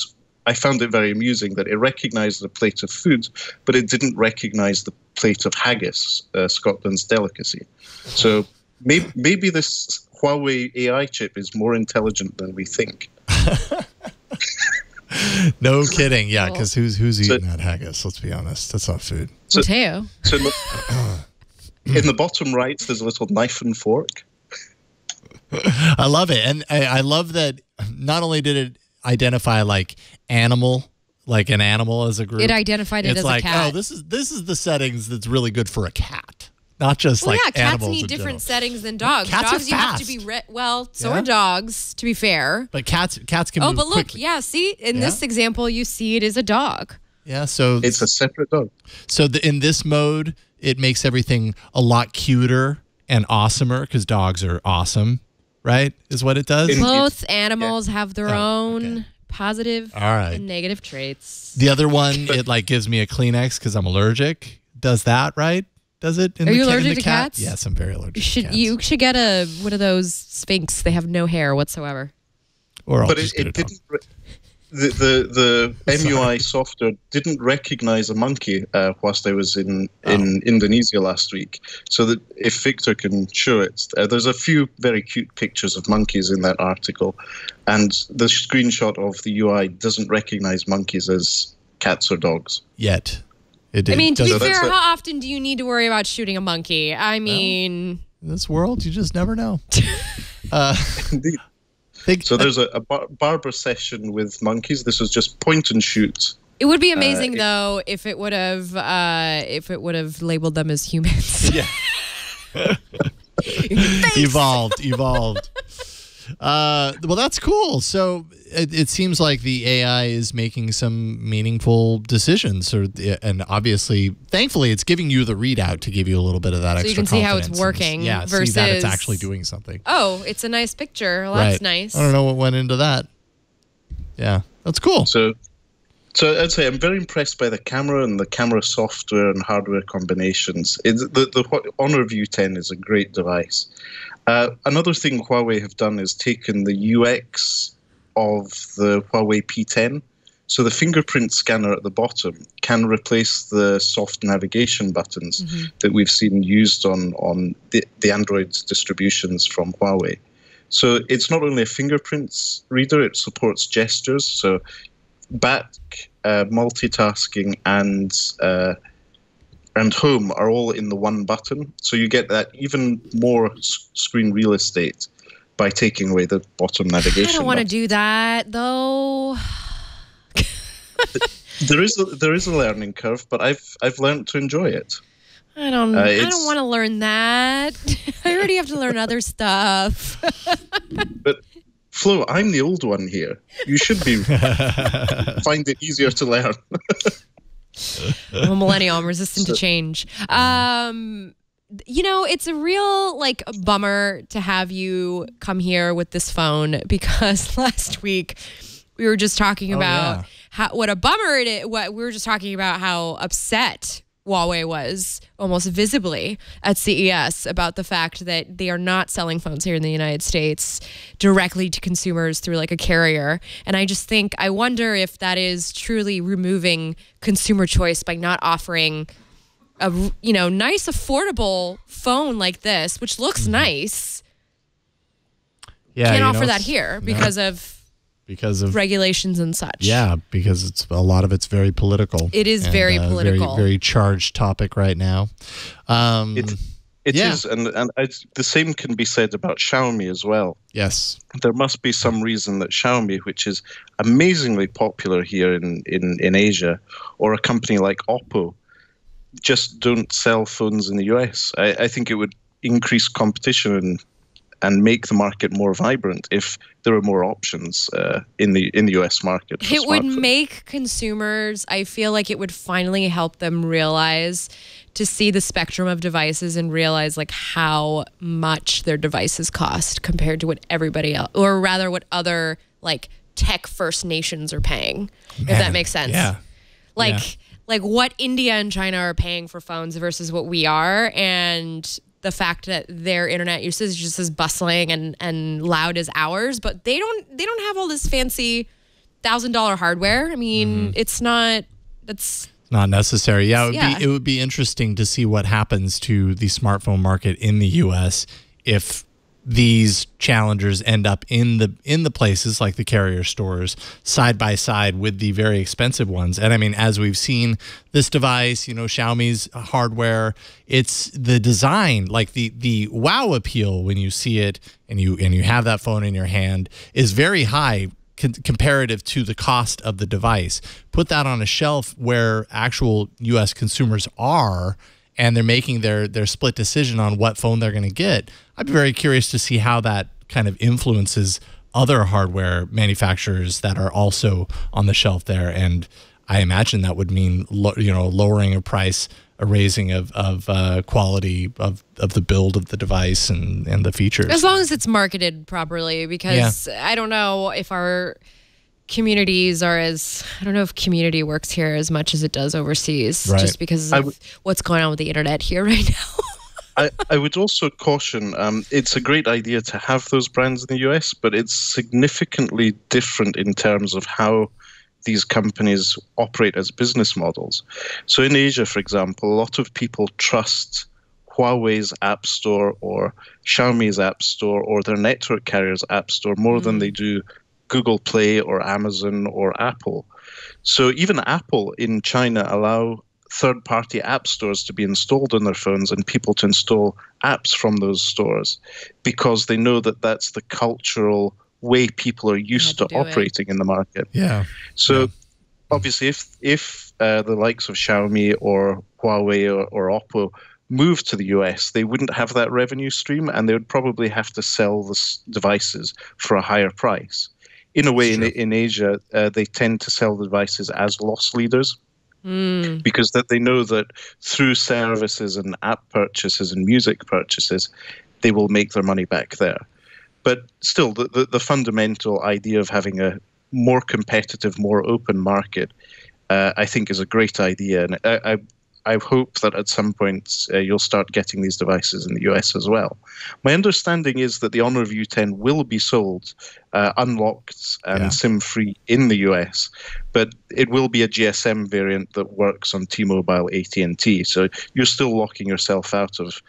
I found it very amusing that it recognized the plate of food, but it didn't recognize the plate of haggis, Scotland's delicacy. So maybe this Huawei AI chip is more intelligent than we think. No kidding. Yeah, because who's eating that haggis? Let's be honest. That's not food. Mateo. So in the bottom right, there's a little knife and fork. I love it. And I love that not only did it identify like animal, like an animal as a group. It identified it as a cat. Oh, this is the settings that's really good for a cat. Not just cats animals need in different general. settings than dogs. Cats dogs are you have fast. to be so are dogs, to be fair. But cats can move but look, quickly. see, in this example, you see it is a dog. Yeah, so it's a separate dog. So in this mode, it makes everything a lot cuter and awesomer because dogs are awesome, right? Is what it does. Both animals have their own positive and negative traits. The other one, it like gives me a Kleenex because I'm allergic. Does that, right? Does it? Are you allergic to cats? Yes, I'm very allergic to cats. You should get one of those Sphinx. They have no hair whatsoever. Or but it didn't. The MUI software didn't recognize a monkey whilst I was in Indonesia last week. So that if Victor can show it, there's a few very cute pictures of monkeys in that article, and the screenshot of the UI doesn't recognize monkeys as cats or dogs yet. I mean, to be fair, how often do you need to worry about shooting a monkey? I mean, in this world, you just never know. Indeed. So there's a barber session with monkeys. This was just point and shoot. It would be amazing though if it would have labeled them as humans. Yeah. Evolved. Well, that's cool. So it seems like the AI is making some meaningful decisions, and obviously, thankfully, it's giving you the readout to give you a little bit of that So extra you can see how it's confidence working and, versus see that it's actually doing something. Oh, it's a nice picture. Well, that's nice. I don't know what went into that. Yeah, that's cool. So I'd say I'm very impressed by the camera and the camera software and hardware combinations. The Honor View 10 is a great device. Another thing Huawei have done is taken the UX of the Huawei P10. So the fingerprint scanner at the bottom can replace the soft navigation buttons that we've seen used on the Android distributions from Huawei. So it's not only a fingerprints reader, it supports gestures. So back, multitasking, and home are all in the one button. So you get that even more screen real estate by taking away the bottom navigation. I don't want to do that, though. There is a learning curve, but I've learned to enjoy it. I don't want to learn that. I already have to learn other stuff. But Flo, I'm the old one here. You should find it easier to learn. I'm a millennial. I'm resistant to change. It's a real bummer to have you come here with this phone, because last week we were just talking about what a bummer it is. We were just talking about how upset Huawei was almost visibly at CES about the fact that they are not selling phones here in the United States directly to consumers through a carrier. And I wonder if that is truly removing consumer choice by not offering a nice affordable phone like this, which looks nice. Yeah, can't offer that here because of regulations and such. Yeah, because a lot of it's very political. It is very political. Very, very charged topic right now. It is, and the same can be said about Xiaomi as well. Yes. There must be some reason that Xiaomi, which is amazingly popular here in Asia, or a company like Oppo, just don't sell phones in the US. I think it would increase competition and make the market more vibrant if there were more options in the US market. It would make consumers, I feel like it would finally help them realize, to see the spectrum of devices and realize how much their devices cost compared to what everybody else, or rather what other tech first nations are paying, if that makes sense. Yeah. Like what India and China are paying for phones versus what we are, and the fact that their internet usage is just as bustling and loud as ours, but they don't have all this fancy $1,000 hardware. I mean, it's not necessary. Yeah, it would be interesting to see what happens to the smartphone market in the US if these challengers end up in the places like the carrier stores side by side with the very expensive ones. And I mean, as we've seen this device, Xiaomi's hardware, it's the design, the wow appeal when you see it and you have that phone in your hand is very high comparative to the cost of the device. Put that on a shelf where actual US consumers are, and they're making their split decision on what phone they're going to get. I'd be very curious to see how that kind of influences other hardware manufacturers that are also on the shelf there. And I imagine that would mean lowering of price, a raising of quality of the build of the device and the features. As long as it's marketed properly, because I don't know if our communities are I don't know if community works here as much as it does overseas, just because of what's going on with the internet here right now. I would also caution, it's a great idea to have those brands in the US, but it's significantly different in terms of how these companies operate as business models. So in Asia, for example, a lot of people trust Huawei's App Store or Xiaomi's App Store or their network carrier's App Store more than they do Google Play or Amazon or Apple. So even Apple in China allow third-party app stores to be installed on their phones and people to install apps from those stores because they know that that's the cultural way people are used to operating in the market. Yeah. So obviously if the likes of Xiaomi or Huawei or Oppo moved to the US, they wouldn't have that revenue stream, and they would probably have to sell the devices for a higher price. In a way, in Asia, they tend to sell the devices as loss leaders because that they know that through services and app purchases and music purchases, they will make their money back there. But still, the fundamental idea of having a more competitive, more open market, I think, is a great idea. And I hope that at some point you'll start getting these devices in the US as well. My understanding is that the Honor View 10 will be sold unlocked and SIM-free in the US, but it will be a GSM variant that works on T-Mobile, AT&T. So you're still locking yourself out of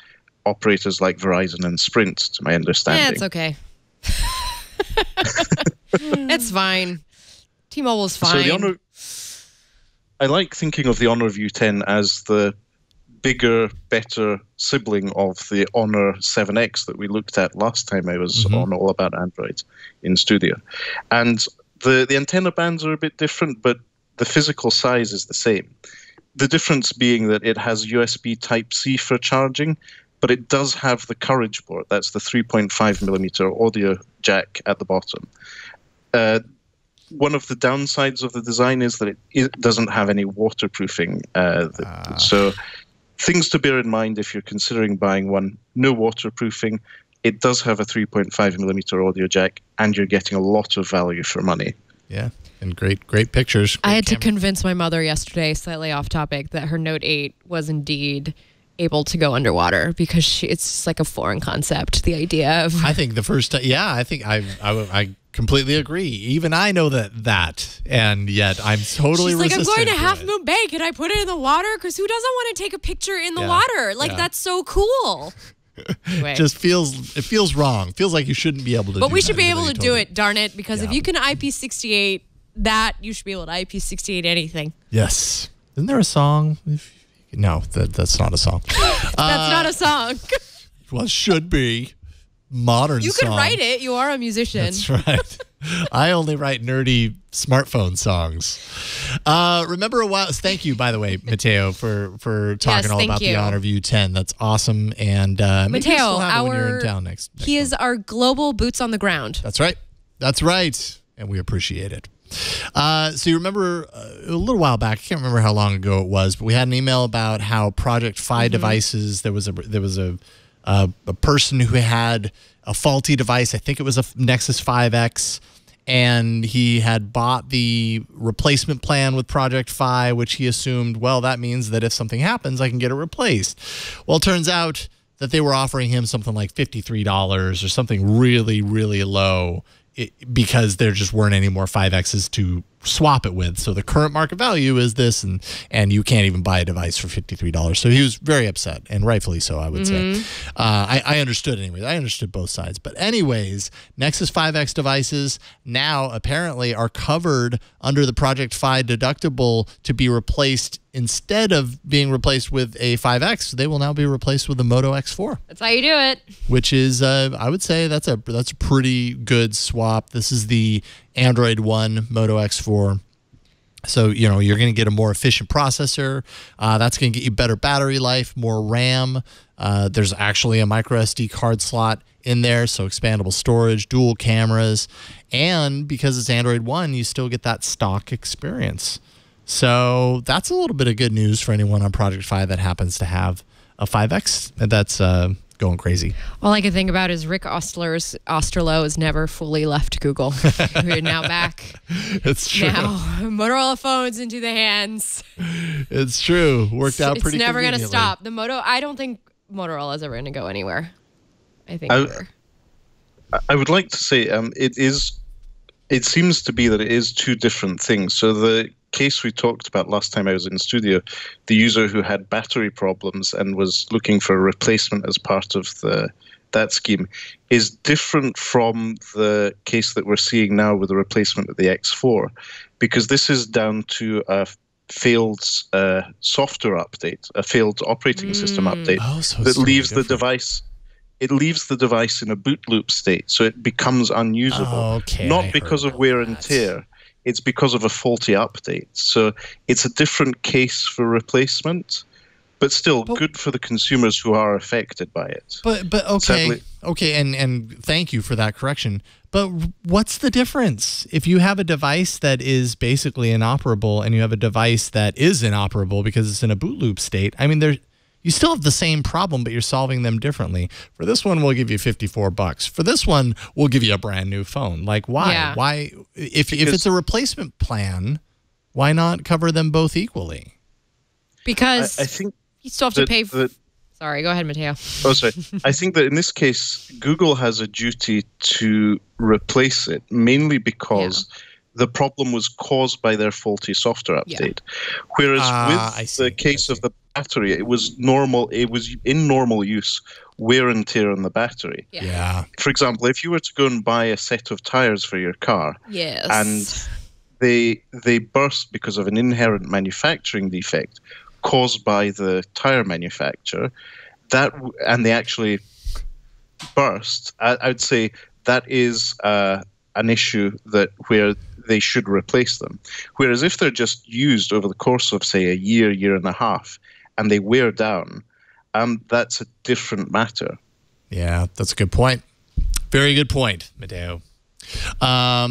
operators like Verizon and Sprint, to my understanding. Yeah, it's okay. It's fine. T-Mobile's fine. I like thinking of the Honor View 10 as the bigger, better sibling of the Honor 7X that we looked at last time I was on All About Android in studio. And the antenna bands are a bit different, but the physical size is the same. The difference being that it has USB Type-C for charging, but it does have the Courage board. That's the 3.5 millimeter audio jack at the bottom. One of the downsides of the design is that it doesn't have any waterproofing. So things to bear in mind if you're considering buying one: no waterproofing. It does have a 3.5 millimeter audio jack, and you're getting a lot of value for money. Yeah, and great pictures. I had to convince my mother yesterday, slightly off topic, that her Note 8 was indeed able to go underwater because it's like a foreign concept. The idea of I think the first I think I completely agree. Even I know that, and yet I'm totally resistant. She's like, I'm going to Half Moon Bay. Can I put it in the water? Because who doesn't want to take a picture in the water? Like that's so cool. Anyway. It feels wrong. Feels like you shouldn't be able to. But do we should that, be able to do it. Darn it! Because if you can IP68 that, you should be able to IP68 anything. Yes. Isn't there a song? No, that's not a song. That's not a song. Well, it should be. Modern You song. could write it. You are a musician. That's right. I only write nerdy smartphone songs. Remember a while. Thank you, by the way, Mateo, for talking all about the Honor View 10. That's awesome. And Mateo, when you're in town next he is our global boots on the ground. That's right. That's right. And we appreciate it. So you remember a little while back, I can't remember how long ago it was, but we had an email about how Project Fi devices, there was a person who had a faulty device. I think it was a Nexus 5X, and he had bought the replacement plan with Project Fi, which he assumed, well, that means that if something happens, I can get it replaced. Well, it turns out that they were offering him something like $53 or something really, really low, because there just weren't any more 5Xs to swap it with. So the current market value is this, and you can't even buy a device for $53. So he was very upset, and rightfully so, I would say. I understood anyway. I understood both sides. But anyways, Nexus 5X devices now apparently are covered under the Project Fi deductible to be replaced. Instead of being replaced with a 5X, they will now be replaced with a Moto X4. That's how you do it. Which is, I would say, that's a pretty good swap. This is the Android One Moto X4. So, you're going to get a more efficient processor. That's going to get you better battery life, more RAM. There's actually a micro SD card slot in there, so expandable storage, dual cameras. And because it's Android One, you still get that stock experience. So that's a little bit of good news for anyone on Project Fi that happens to have a 5X. That's going crazy. All I can think about is Rick Osterloh has never fully left Google. We're now back. It's true. Now, Motorola phones into the hands. It's true. Worked out pretty It's never going to conveniently. stop. I don't think Motorola's ever going to go anywhere. I think I would like to say it seems to be that it is two different things. So the case we talked about last time I was in studio, the user who had battery problems and was looking for a replacement as part of that scheme, is different from the case that we're seeing now with the replacement of the X4, because this is down to a failed software update, a failed operating system update that leaves the device. It leaves the device in a boot loop state, so it becomes unusable. Not because of wear and tear. It's because of a faulty update. So it's a different case for replacement. but still good for the consumers who are affected by it. But okay, Sadly, okay, and thank you for that correction. But what's the difference if you have a device that is basically inoperable and you have a device that is inoperable because it's in a boot loop state? I mean, you still have the same problem, but you're solving them differently. For this one, we'll give you $54. For this one, we'll give you a brand new phone. Like, why? Yeah. Why? If it's a replacement plan, why not cover them both equally? Because I think you still have to pay. Sorry, go ahead, Matteo. Oh, sorry. I think that in this case, Google has a duty to replace it, mainly because the problem was caused by their faulty software update. Whereas with the case of the battery, it was normal. It was in normal use, wear and tear on the battery. Yeah. For example, if you were to go and buy a set of tires for your car, and they burst because of an inherent manufacturing defect caused by the tire manufacturer, and they actually burst, I would say that is an issue where they should replace them. Whereas if they're just used over the course of, say, a year and a half, and they wear down, that's a different matter. Yeah, that's a good point. Very good point, Matteo. All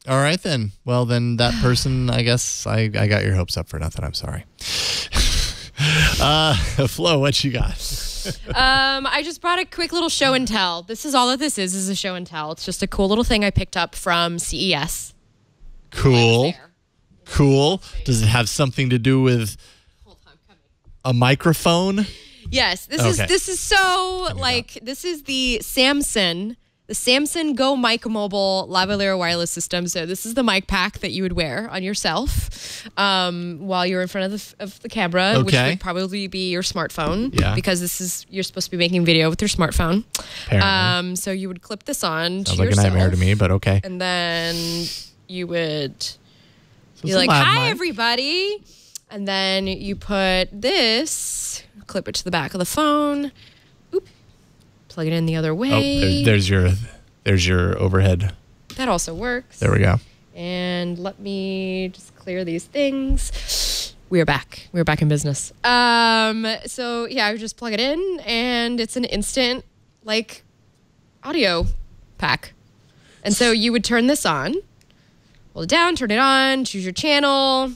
right, then. Well, then that person, I guess I got your hopes up for nothing. I'm sorry. Flo, what you got? I just brought a quick little show and tell. This is all that this is a show and tell. It's just a cool little thing I picked up from CES. Cool. Does it have something to do with a microphone? Yes. This is so this is the Samson Go Mic Mobile Lavalier wireless system. So this is the mic pack that you would wear on yourself while you're in front of the camera, which would probably be your smartphone. Yeah. Because you're supposed to be making video with your smartphone. Apparently. So you would clip this on. Sounds like yourself, a nightmare to me, but okay. And then you would be like, "Hi, everybody," and then you put this, clip it to the back of the phone. Plug it in the other way. Oh, there's your overhead. That also works. There we go. And let me just clear these things. We're back. We're back in business. So yeah, I would just plug it in, and it's an instant audio pack. And so you would turn this on, hold it down, turn it on, choose your channel,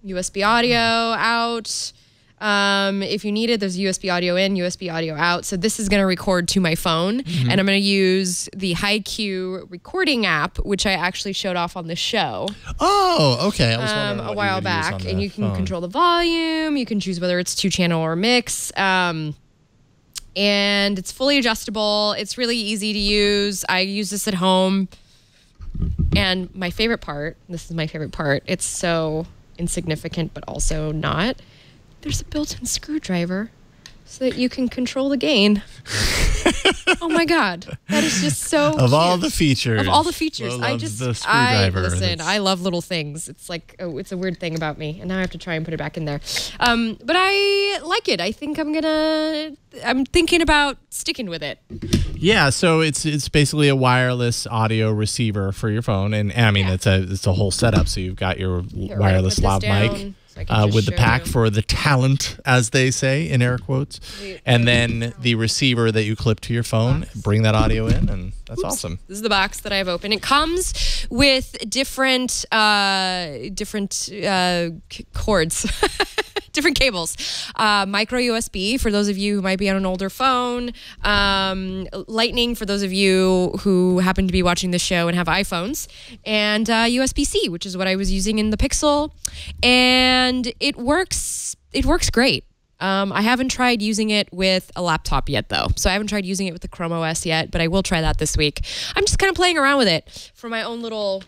USB audio out. If you need it, there's USB audio in, USB audio out. So this is going to record to my phone, and I'm going to use the HiQ recording app, which I actually showed off on the show. Oh, okay. I was wondering a while back, and you can control the volume. You can choose whether it's 2-channel or mix. And it's fully adjustable. It's really easy to use. I use this at home. And my favorite part, this is my favorite part, it's so insignificant, but also not. There's a built-in screwdriver so that you can control the gain. Oh my God. That is just so Of cute. all the features. Of all the features. The screwdriver. Listen, I love little things. It's like, it's a weird thing about me. And now I have to try and put it back in there. But I like it. I think I'm thinking about sticking with it. Yeah, so it's basically a wireless audio receiver for your phone. And I mean, it's a whole setup. So you've got your wireless lav mic. With the pack for the talent, as they say, in air quotes. And then the receiver that you clip to your phone, bring that audio in, and that's awesome. This is the box that I have open. It comes with different cords. Different cables. Micro USB for those of you who might be on an older phone. Lightning for those of you who happen to be watching the show and have iPhones. And USB-C, which is what I was using in the Pixel. And it works great. I haven't tried using it with a laptop yet, though. So I haven't tried using it with the Chrome OS yet, but I will try that this week. I'm just kind of playing around with it for my own little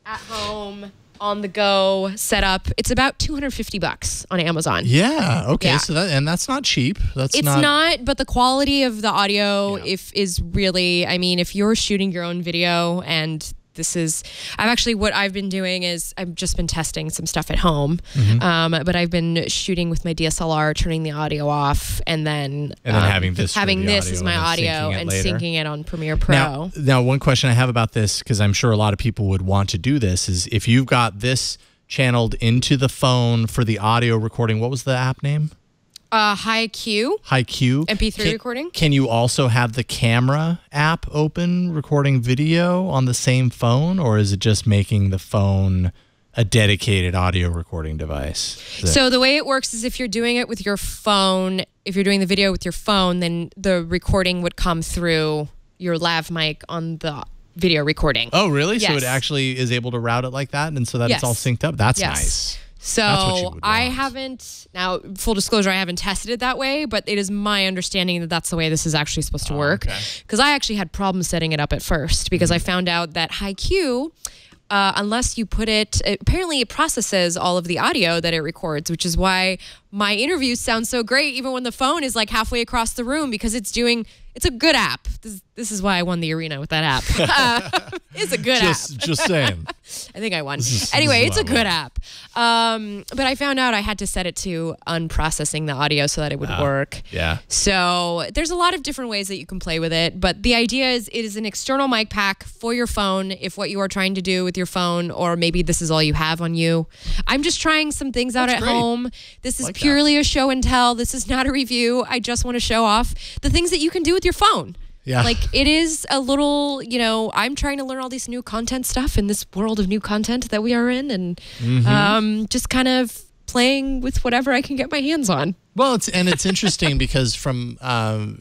at-home on-the-go setup. It's about $250 on Amazon. Yeah. Okay. Yeah. So that's not cheap. It's not, but the quality of the audio is really. I mean, if you're shooting your own video and what I've been doing is I've just been testing some stuff at home, but I've been shooting with my DSLR, turning the audio off, and then having this as my audio and syncing it on Premiere Pro. Now, one question I have about this, because I'm sure a lot of people would want to do this, is if you've got this channeled into the phone for the audio recording, what was the app name? HiQ. MP3 recording. Can you also have the camera app open recording video on the same phone, or is it just making the phone a dedicated audio recording device? So the way it works is if you're doing it with your phone, if you're doing the video with your phone, then the recording would come through your lav mic on the video recording. Oh, really? Yes. So it actually is able to route it like that, and so that it's all synced up? That's nice. So I haven't, now full disclosure, I haven't tested it that way, but it is my understanding that that's the way this is actually supposed to work. Because I actually had problems setting it up at first because I found out that HiQ, unless you put it, apparently it processes all of the audio that it records, which is why my interviews sound so great even when the phone is like halfway across the room, because it's a good app. This is why I won the arena with that app. It's a good app. Just saying. I think I won. Anyway, it's a good app. But I found out I had to set it to unprocessing the audio so that it would work. Yeah. So there's a lot of different ways that you can play with it. But the idea is it is an external mic pack for your phone if what you are trying to do with your phone, or maybe this is all you have on you. I'm just trying some things out at home. This is purely a show and tell. This is not a review. I just want to show off the things that you can do with your phone. Yeah. Like it is a little, I'm trying to learn all these new content stuff in this world of new content that we are in, and just kind of playing with whatever I can get my hands on. Well, it's interesting because from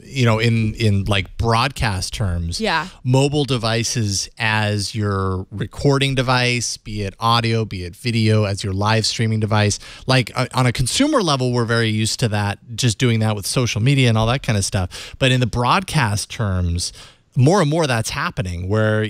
in like broadcast terms, mobile devices as your recording device, be it audio, be it video, as your live streaming device. Like on a consumer level, we're very used to that, just doing that with social media and all that kind of stuff. But in the broadcast terms, more and more that's happening where,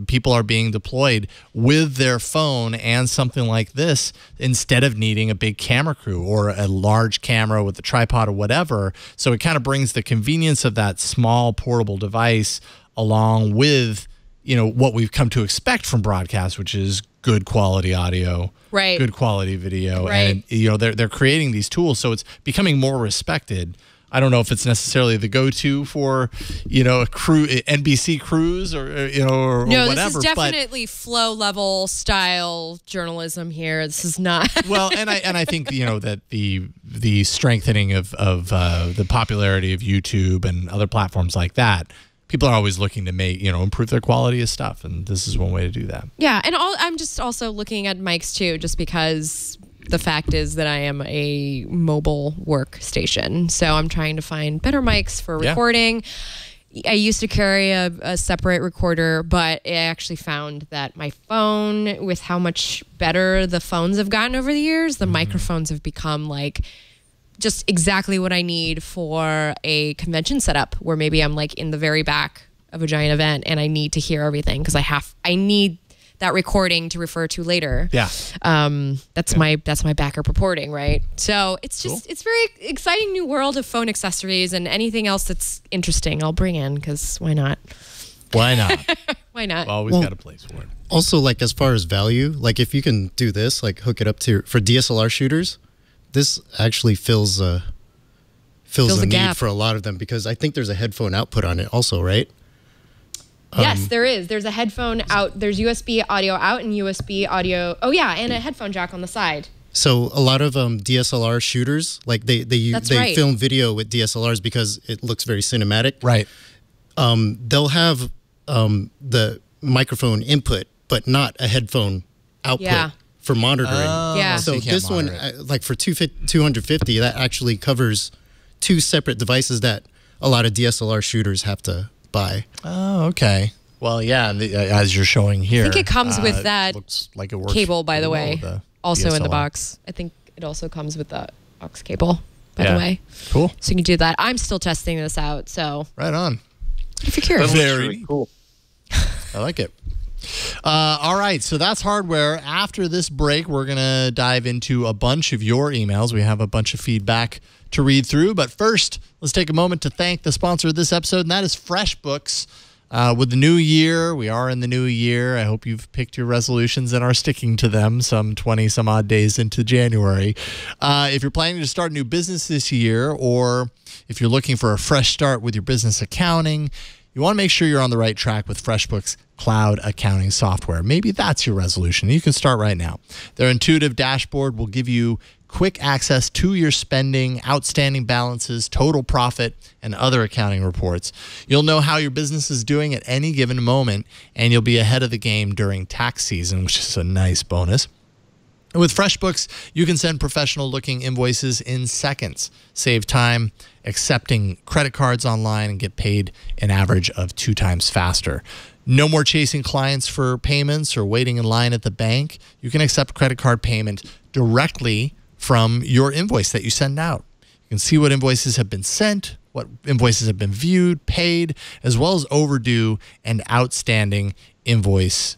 people are being deployed with their phone and something like this instead of needing a big camera crew or a large camera with a tripod or whatever. So it kind of brings the convenience of that small portable device along with, what we've come to expect from broadcast, which is good quality audio, good quality video. And, they're creating these tools. So it's becoming more respected. I don't know if it's necessarily the go-to for, a crew, NBC crews or whatever. No, this is definitely flow level style journalism here. This is not. Well, and I think, that the strengthening of the popularity of YouTube and other platforms like that, people are always looking to make, improve their quality of stuff. And this is one way to do that. Yeah. And I'm just also looking at mics too, just because the fact is that I am a mobile workstation. So I'm trying to find better mics for recording. I used to carry a separate recorder, but I actually found that my phone, with how much better the phones have gotten over the years, the microphones have become like just exactly what I need for a convention setup where maybe I'm like in the very back of a giant event and I need to hear everything because I need that recording to refer to later. Yeah. That's my backup reporting, right? So it's just it's very exciting new world of phone accessories, and anything else that's interesting I'll bring in because why not? Why not? Why not? Always got a place for it. Also, like as far as value, like if you can do this, like hook it up to for DSLR shooters, this actually fills a need gap for a lot of them because I think there's a headphone output on it also, right? Yes, there is. There's a headphone out. There's USB audio out and USB audio. Oh yeah, and a headphone jack on the side. So a lot of DSLR shooters, like they film video with DSLRs because it looks very cinematic. Right. They'll have the microphone input, but not a headphone output for monitoring. Yeah. So this one, like for $250, that actually covers two separate devices that a lot of DSLR shooters have to buy. Oh, okay. Well, yeah, as you're showing here. I think it comes with that looks like it works cable, by the way, also DSLR. in the box. I think it also comes with the aux cable, by the way. Cool. So you can do that. I'm still testing this out, so. Right on. If you're curious. Very cool. I like it. All right, so that's hardware. After this break, we're going to dive into a bunch of your emails. We have a bunch of feedback to read through. But first, let's take a moment to thank the sponsor of this episode, and that is FreshBooks. With the new year, we are in the new year. I hope you've picked your resolutions and are sticking to them some 20-some-odd days into January. If you're planning to start a new business this year, or if you're looking for a fresh start with your business accounting, You want to make sure you're on the right track with FreshBooks cloud accounting software. Maybe that's your resolution. You can start right now. Their intuitive dashboard will give you quick access to your spending, outstanding balances, total profit, and other accounting reports. You'll know how your business is doing at any given moment, and you'll be ahead of the game during tax season, which is a nice bonus. And with FreshBooks, you can send professional-looking invoices in seconds, save time accepting credit cards online, and get paid an average of 2 times faster. No more chasing clients for payments or waiting in line at the bank. You can accept credit card payment directly from your invoice that you send out. You can see what invoices have been sent, what invoices have been viewed, paid, as well as overdue and outstanding invoice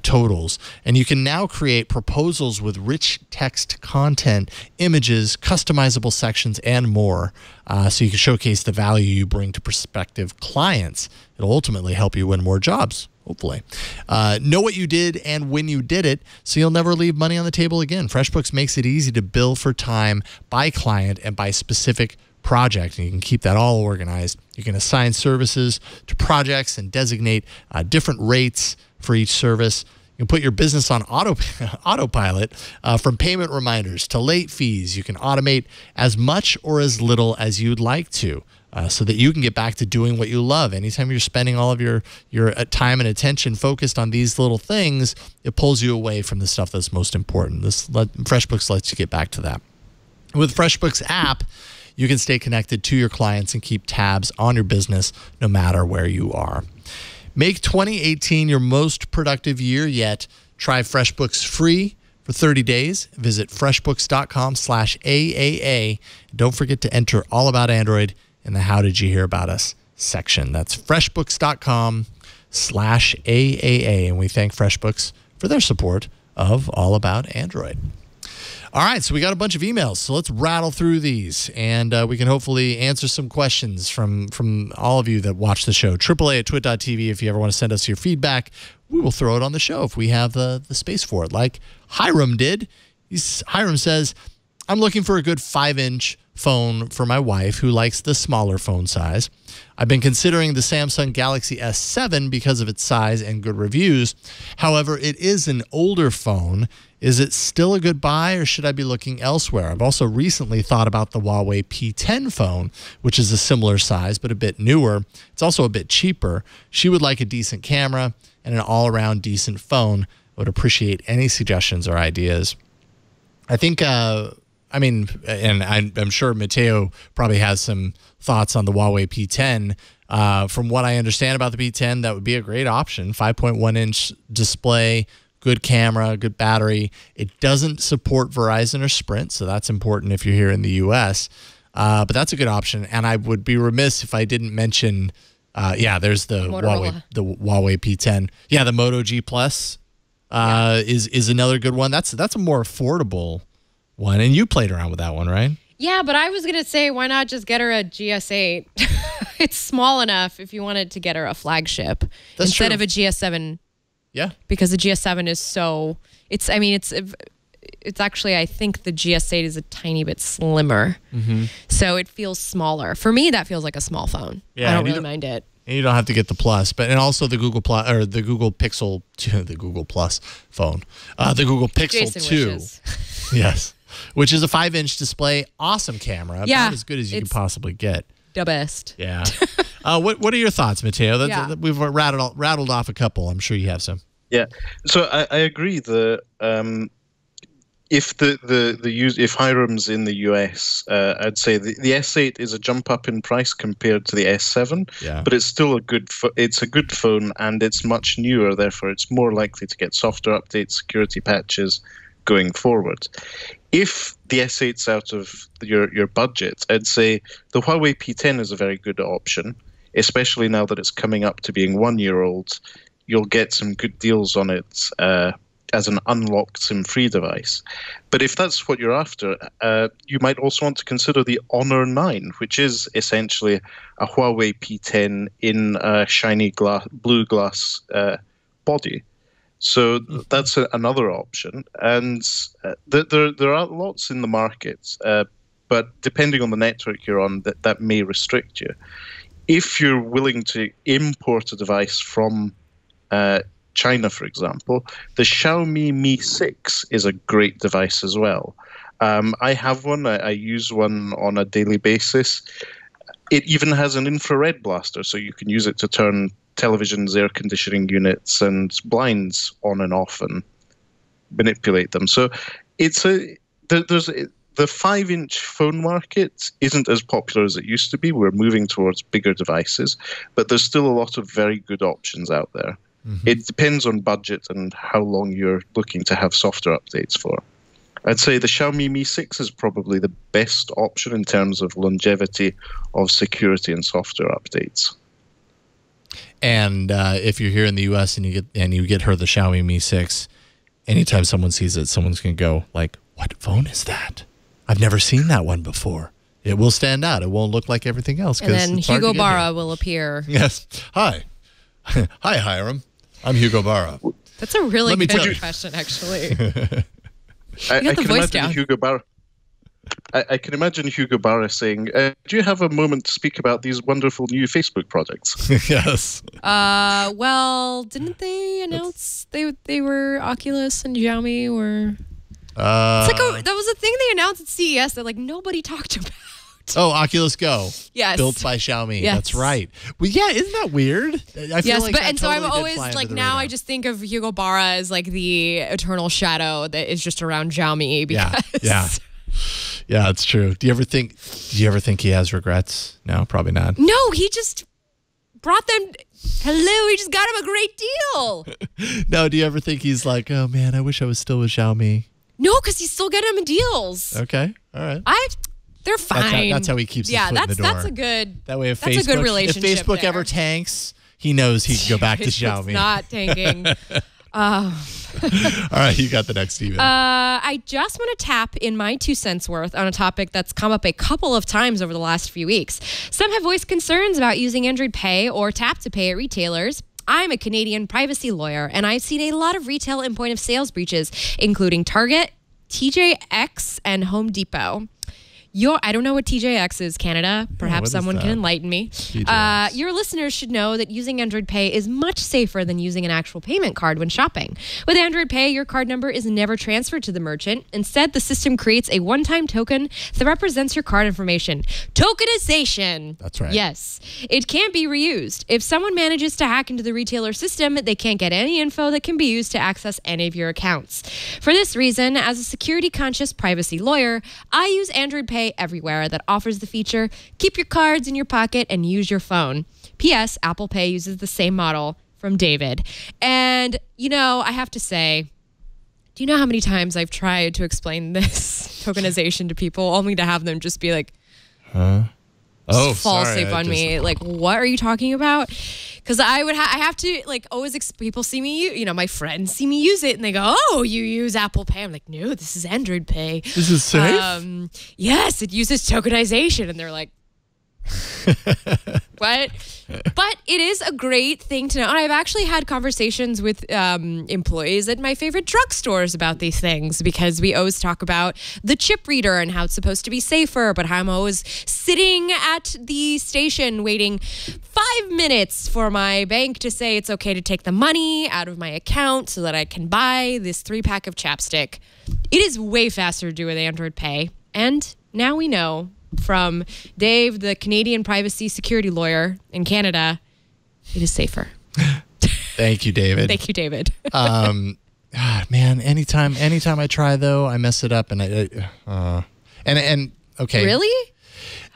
totals. And you can now create proposals with rich text content, images, customizable sections, and more. So you can showcase the value you bring to prospective clients. It'll ultimately help you win more jobs, hopefully. Know what you did and when you did it, so you'll never leave money on the table again. FreshBooks makes it easy to bill for time by client and by specific project, and you can keep that all organized. You can assign services to projects and designate different rates for each service. You can put your business on autopilot from payment reminders to late fees. You can automate as much or as little as you'd like to so that you can get back to doing what you love. Anytime you're spending all of your time and attention focused on these little things, it pulls you away from the stuff that's most important. FreshBooks lets you get back to that. With FreshBooks app, you can stay connected to your clients and keep tabs on your business no matter where you are. Make 2018 your most productive year yet. Try FreshBooks free for 30 days. Visit freshbooks.com/AAA. Don't forget to enter All About Android in the How Did You Hear About Us section. That's freshbooks.com/AAA. And we thank FreshBooks for their support of All About Android. All right, so we got a bunch of emails, so let's rattle through these, and we can hopefully answer some questions from all of you that watch the show. AAA@twit.tv if you ever want to send us your feedback. We will throw it on the show if we have the space for it, like Hiram did. Hiram says, I'm looking for a good 5-inch phone for my wife who likes the smaller phone size. I've been considering the Samsung Galaxy S7 because of its size and good reviews. However, it is an older phone. Is it still a good buy, or should I be looking elsewhere? I've also recently thought about the Huawei P10 phone, which is a similar size but a bit newer. It's also a bit cheaper. She would like a decent camera and an all-around decent phone. I would appreciate any suggestions or ideas. I think, and I'm sure Matteo probably has some thoughts on the Huawei P10. From what I understand about the P10, that would be a great option. 5.1-inch display, good camera, good battery. It doesn't support Verizon or Sprint, so that's important if you're here in the U.S. But that's a good option. And I would be remiss if I didn't mention, there's the Huawei P10. Yeah, the Moto G Plus is another good one. That's a more affordable one. And you played around with that one, right? Yeah, but I was going to say, why not just get her a GS8? It's small enough if you wanted to get her a flagship instead of a GS7. Yeah. Because the GS7 is so, it's actually, I think the GS8 is a tiny bit slimmer. Mm-hmm. So it feels smaller. For me, that feels like a small phone. Yeah, I don't really mind it. And you don't have to get the Plus, and also the Google Plus or the Google Pixel 2, the Google Plus phone, the Google Pixel Jason 2. Wishes. Yes. Which is a 5-inch display, awesome camera, about as good as you can possibly get. The best. Yeah. What are your thoughts, Matteo? We've rattled off a couple. I'm sure you have some. Yeah. So I agree that if if Hiram's in the US, I'd say the S8 is a jump up in price compared to the S7. Yeah. But it's still a good phone, and it's much newer. Therefore, it's more likely to get software updates, security patches going forward. If the S8's out of your budget, I'd say the Huawei P10 is a very good option, especially now that it's coming up to being 1 year old. You'll get some good deals on it as an unlocked SIM-free device. But if that's what you're after, you might also want to consider the Honor 9, which is essentially a Huawei P10 in a shiny blue glass body. So that's another option. And there are lots in the market, but depending on the network you're on, that may restrict you. if you're willing to import a device from China, for example, the Xiaomi Mi 6 is a great device as well. I have one. I use one on a daily basis. It even has an infrared blaster, so you can use it to turn televisions, air conditioning units, and blinds on and off and manipulate them. So there's the 5-inch phone market isn't as popular as it used to be. We're moving towards bigger devices, but there's still a lot of very good options out there. Mm-hmm. It depends on budget and how long you're looking to have software updates for. I'd say the Xiaomi Mi 6 is probably the best option in terms of longevity of security and software updates. And if you're here in the U.S. and you get her the Xiaomi Mi 6, anytime someone sees it, someone's going to go like, "What phone is that? I've never seen that one before." It will stand out. It won't look like everything else. And then Hugo Barra will appear. Yes. Hi. Hi, Hiram. I'm Hugo Barra. That's a really good question, actually. I can imagine Hugo Barra. I can imagine Hugo Barra saying, "Do you have a moment to speak about these wonderful new Facebook projects?" Yes. Well, didn't they announce they were Oculus and Xiaomi were? That was a thing they announced at CES that like nobody talked about. Oh, Oculus Go. Yes. Built by Xiaomi. Yes. That's right. Well, yeah, isn't that weird? I feel like that so I'm totally always like now radar. I just think of Hugo Barra as like the eternal shadow that is just around Xiaomi because Yeah, it's true. Do you ever think he has regrets? No, probably not. No, he just brought them he just got him a great deal. No, do you ever think he's like, "Oh man, I wish I was still with Xiaomi"? No, because he's still getting them deals. Okay. All right. They're fine. That's how he keeps his foot in the door. That's a good. That way, that's a good relationship. If Facebook there. ever tanks, he knows he can go back to Xiaomi. It's not tanking. All right, you got the next email. I just want to tap in my 2 cents worth on a topic that's come up a couple of times over the last few weeks. Some have voiced concerns about using Android Pay or Tap to Pay at retailers. I'm a Canadian privacy lawyer, and I've seen a lot of retail and point of sales breaches, including Target, TJX, and Home Depot. I don't know what TJX is, Canada. Perhaps someone can enlighten me. Your listeners should know that using Android Pay is much safer than using an actual payment card when shopping. With Android Pay, your card number is never transferred to the merchant. Instead, the system creates a one-time token that represents your card information. Tokenization. That's right. Yes. It can't be reused. If someone manages to hack into the retailer system, they can't get any info that can be used to access any of your accounts. For this reason, as a security-conscious privacy lawyer, I use Android Pay everywhere that offers the feature, keep your cards in your pocket and use your phone. P.S. Apple Pay uses the same model, from David. And, I have to say, do you know how many times I've tried to explain this tokenization to people only to have them just be like, huh? Oh, fall sorry, asleep on me. Like, what are you talking about? Because I have to always people see me, my friends see me use it and they go, "Oh, you use Apple Pay." I'm like, "No, this is Android Pay. This is safe." Yes, it uses tokenization, and they're like, "What?" But it is a great thing to know. And I've actually had conversations with employees at my favorite drugstores about these things because we always talk about the chip reader and how it's supposed to be safer, but how I'm always sitting at the station waiting 5 minutes for my bank to say it's okay to take the money out of my account so that I can buy this 3-pack of chapstick. It is way faster to do with Android Pay. And now we know from Dave, the Canadian privacy security lawyer in Canada, it is safer. Thank you, David. Thank you, David. Man, anytime I try though, I mess it up, and okay. Really?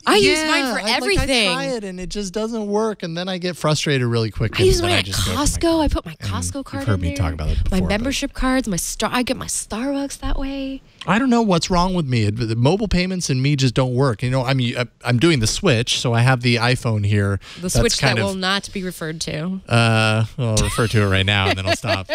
I use mine for everything. I try it and it just doesn't work, and then I get frustrated really quick. I use mine at Costco. I put my Costco card in there. You've heard me talk about it before. My membership cards, I get my Starbucks that way. I don't know what's wrong with me. The mobile payments and me just don't work. I'm doing the Switch, so I have the iPhone here. The Switch that will not be referred to. I'll refer to it right now, and then I'll stop.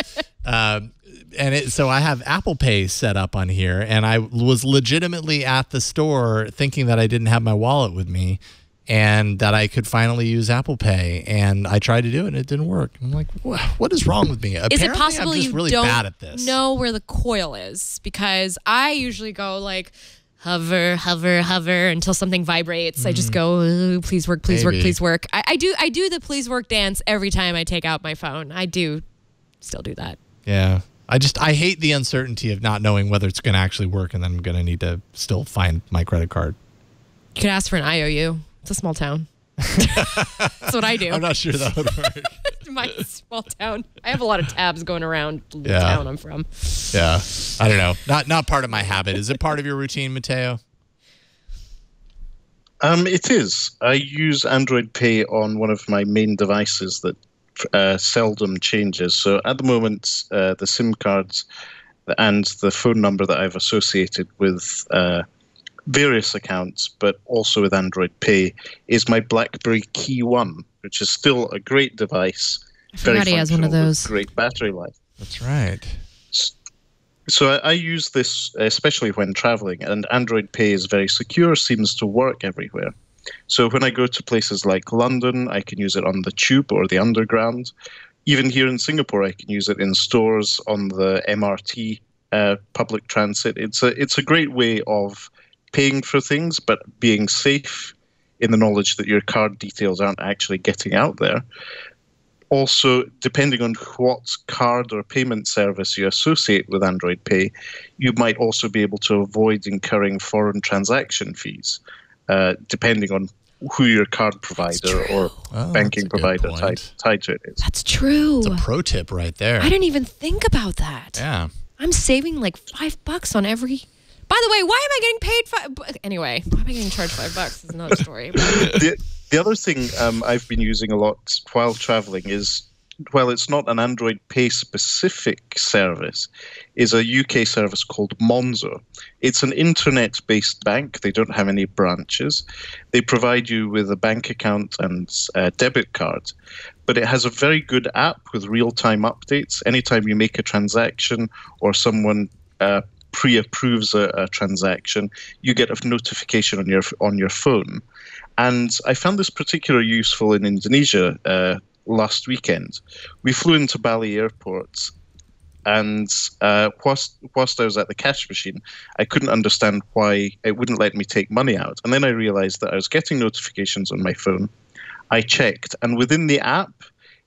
So I have Apple Pay set up on here, and I was legitimately at the store thinking that I didn't have my wallet with me and that I could finally use Apple Pay, and I tried to do it and it didn't work. I'm like, what is wrong with me? Apparently, is it possible I'm just you really don't bad at this. know where the coil is? Because I usually go like, hover until something vibrates. I just go, "Ooh, please work, please work, please work." I do the please work dance every time I take out my phone. I do still do that. Yeah. I hate the uncertainty of not knowing whether it's going to actually work, and then I'm going to need to still find my credit card. You could ask for an IOU. It's a small town. That's what I do. I'm not sure that would work. My small town. I have a lot of tabs going around the town I'm from. Yeah. I don't know. Not part of my habit. Is it part of your routine, Mateo? It is. I use Android Pay on one of my main devices that seldom changes. So at the moment, the SIM cards and the phone number that I've associated with various accounts, but also with Android Pay, is my BlackBerry Key 1, which is still a great device. I forgot he has one of those. Great battery life. That's right. So I use this especially when traveling, and Android Pay is very secure, seems to work everywhere. So when I go to places like London, I can use it on the tube or the underground. Even here in Singapore, I can use it in stores, on the MRT, public transit. It's a great way of paying for things, but being safe in the knowledge that your card details aren't actually getting out there. Also, depending on what card or payment service you associate with Android Pay, you might also be able to avoid incurring foreign transaction fees, depending on who your card provider or banking provider tied to it is. That's true. It's a pro tip right there. I didn't even think about that. Yeah. I'm saving like $5 on every... By the way, why am I getting paid Anyway, why am I getting charged $5 is another story. The other thing I've been using a lot while traveling is, while it's not an Android Pay specific service, is a UK service called Monzo. It's an internet-based bank. They don't have any branches. They provide you with a bank account and a debit card, but it has a very good app with real-time updates. Anytime you make a transaction or someone pre-approves a transaction, you get a notification on your phone. And I found this particularly useful in Indonesia last weekend. We flew into Bali Airport, and whilst I was at the cash machine, I couldn't understand why it wouldn't let me take money out. And then I realized that I was getting notifications on my phone. I checked, and within the app,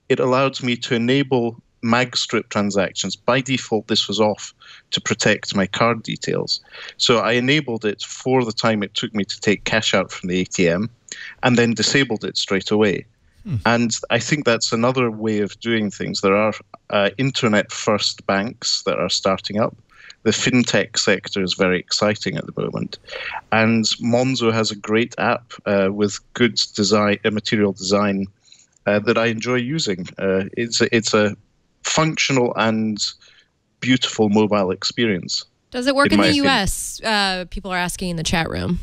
it allowed me to enable magstrip transactions. By default, this was off to protect my card details. So I enabled it for the time it took me to take cash out from the ATM, and then disabled it straight away. And I think that's another way of doing things. There are internet-first banks that are starting up. The fintech sector is very exciting at the moment. And Monzo has a great app with good design, material design that I enjoy using. It's a functional and beautiful mobile experience. Does it work in the US? People are asking in the chat room.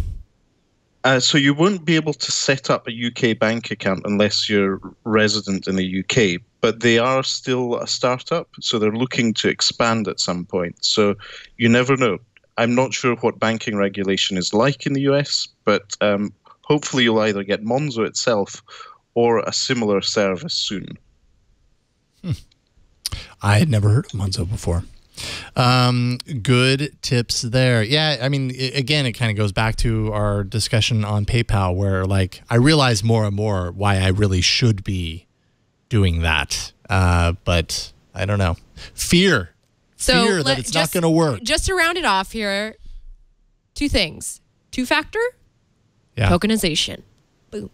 So you won't be able to set up a UK bank account unless you're resident in the UK, but they are still a startup, so they're looking to expand at some point. So you never know. I'm not sure what banking regulation is like in the US, but hopefully you'll either get Monzo itself or a similar service soon. I had never heard of Monzo before. Good tips there. Yeah, I mean, again, it kind of goes back to our discussion on PayPal, where like I realize more and more why I really should be doing that. But I don't know. Fear that it's not going to work. Just to round it off here, two things. Two-factor, tokenization. Boom.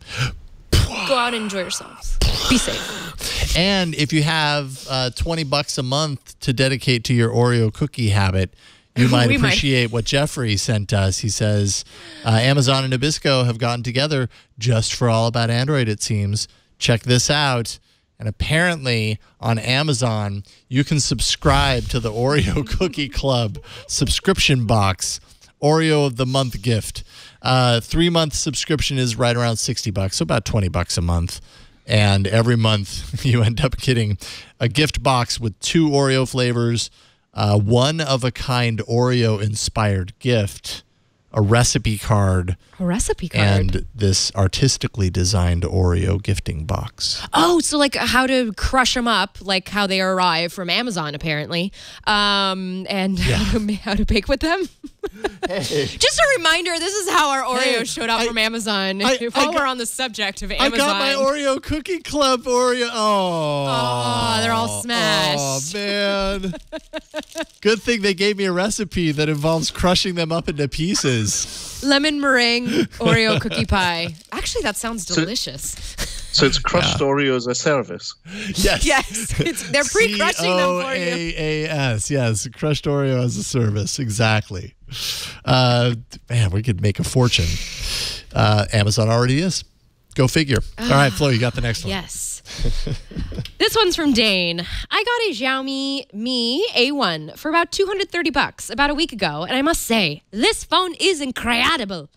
Go out and enjoy yourselves. Be safe. And if you have $20 a month to dedicate to your Oreo cookie habit, you might appreciate what Jeffrey sent us. He says, Amazon and Nabisco have gotten together just for All About Android, it seems. Check this out. And apparently on Amazon, you can subscribe to the Oreo Cookie Club subscription box, Oreo of the Month gift. 3-month subscription is right around $60, so about $20 a month. And every month you end up getting a gift box with 2 Oreo flavors, one-of-a-kind Oreo-inspired gift, a recipe card. A recipe card. And this artistically designed Oreo gifting box. Oh, so like how to crush them up, like how they arrive from Amazon, apparently, and how to bake with them. Hey. Just a reminder, this is how our Oreos showed up from Amazon. While we're on the subject of Amazon. I got my Oreo Cookie Club Oreo. Oh, they're all smashed. Oh, man. Good thing they gave me a recipe that involves crushing them up into pieces. Lemon meringue Oreo cookie pie. Actually, that sounds delicious. So it's crushed Oreo as a service? Yes. Yes. They're pre-crushing them for you. COAAS. Yes. Crushed Oreo as a service. Exactly. Man, we could make a fortune. Amazon already is. Go figure. All right, Flo, you got the next one. Yes. This one's from Dane. I got a Xiaomi Mi A1 for about $230 about a week ago, and I must say, this phone is incredible.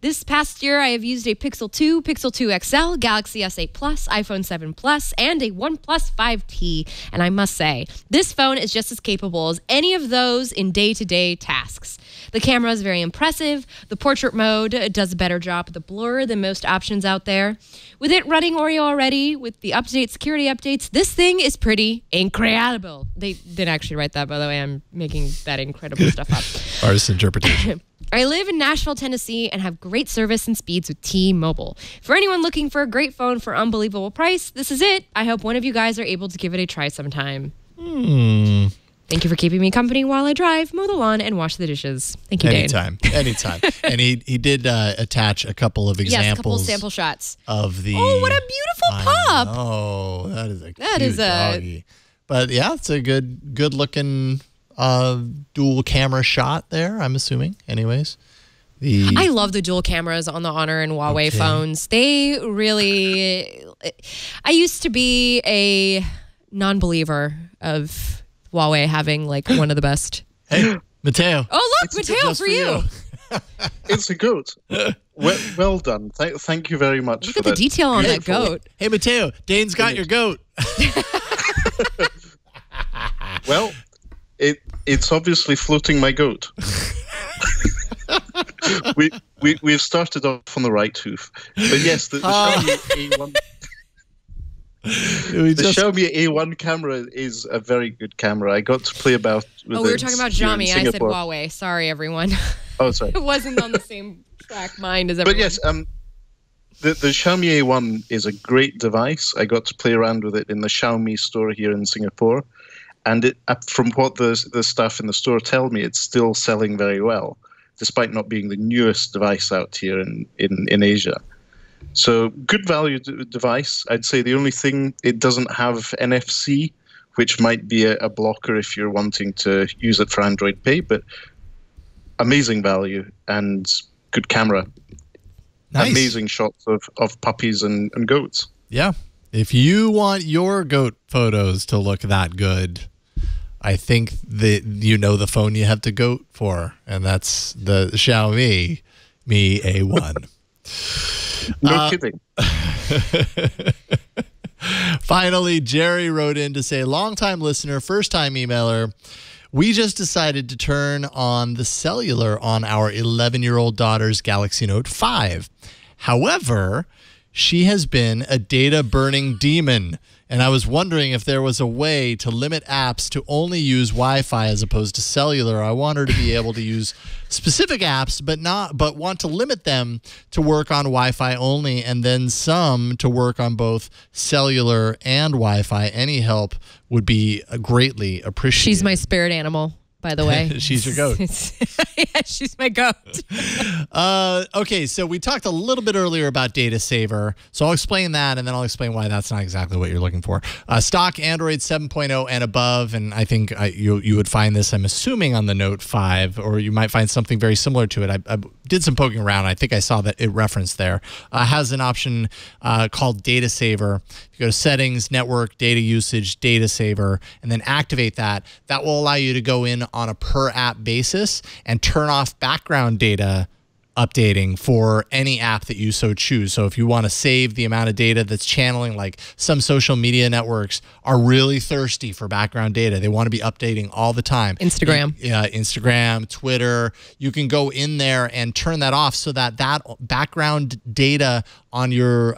This past year, I have used a Pixel 2, Pixel 2 XL, Galaxy S8 Plus, iPhone 7 Plus, and a OnePlus 5T. And I must say, this phone is just as capable as any of those in day-to-day tasks. The camera is very impressive. The portrait mode does a better job of the blur than most options out there. With it running Oreo already, with the security updates, this thing is pretty incredible. They didn't actually write that, by the way. I'm making that incredible stuff up. Artist interpretation. I live in Nashville, Tennessee, and have great service and speeds with T-Mobile. For anyone looking for a great phone for unbelievable price, this is it. I hope one of you guys are able to give it a try sometime. Thank you for keeping me company while I drive, mow the lawn, and wash the dishes. Thank you, Dane. Anytime. And he did attach a couple of examples. Yes, a couple of sample shots. Of the... Oh, what a beautiful pup. Oh, that is a cute doggy. But yeah, it's a good looking dual camera shot there, I'm assuming. Anyways. I love the dual cameras on the Honor and Huawei phones. They really... I used to be a non-believer of Huawei having like one of the best. Hey, Mateo. Oh, look, Mateo, for you. It's a goat. Well done. Thank you very much. Look at the detail on that goat. Hey, Mateo, Dane's got your goat. Well, it's obviously floating my goat. We've started off on the right hoof, but yes, the Xiaomi A1. The Xiaomi A1 camera is a very good camera. I got to play about with we were talking about Xiaomi. I said Huawei. Sorry, everyone. Oh, sorry. It wasn't on the same track mind as everyone. But yes, the Xiaomi A1 is a great device. I got to play around with it in the Xiaomi store here in Singapore. And from what the staff in the store tell me, it's still selling very well, despite not being the newest device out here in Asia. So good value device. I'd say the only thing, it doesn't have NFC, which might be a blocker if you're wanting to use it for Android Pay, but amazing value and good camera. Nice. Amazing shots of puppies and goats. Yeah. If you want your goat photos to look that good, I think that you know the phone you have to goat for, and that's the Xiaomi Mi A1. No kidding. Finally, Jerry wrote in to say, long-time listener, first-time emailer, we just decided to turn on the cellular on our 11-year-old daughter's Galaxy Note 5. However, she has been a data-burning demon, and I was wondering if there was a way to limit apps to only use Wi-Fi as opposed to cellular. I want her to be able to use specific apps, but want to limit them to work on Wi-Fi only, and then some to work on both cellular and Wi-Fi. Any help would be greatly appreciated. She's my spirit animal, by the way. She's your goat. Yeah, she's my goat. Okay, so we talked a little bit earlier about Data Saver, so I'll explain that, and then I'll explain why that's not exactly what you're looking for. Stock Android 7.0 and above, and I think you would find this, I'm assuming, on the Note 5, or you might find something very similar to it. I did some poking around. I think I saw that it referenced there. Has an option called Data Saver. You go to Settings, Network, Data Usage, Data Saver, and then activate that. That will allow you to go in on a per-app basis and turn off background data updating for any app that you so choose. So if you want to save the amount of data that's channeling, like some social media networks are really thirsty for background data. They want to be updating all the time. Instagram. Yeah, Instagram, Twitter. You can go in there and turn that off so that that background data on your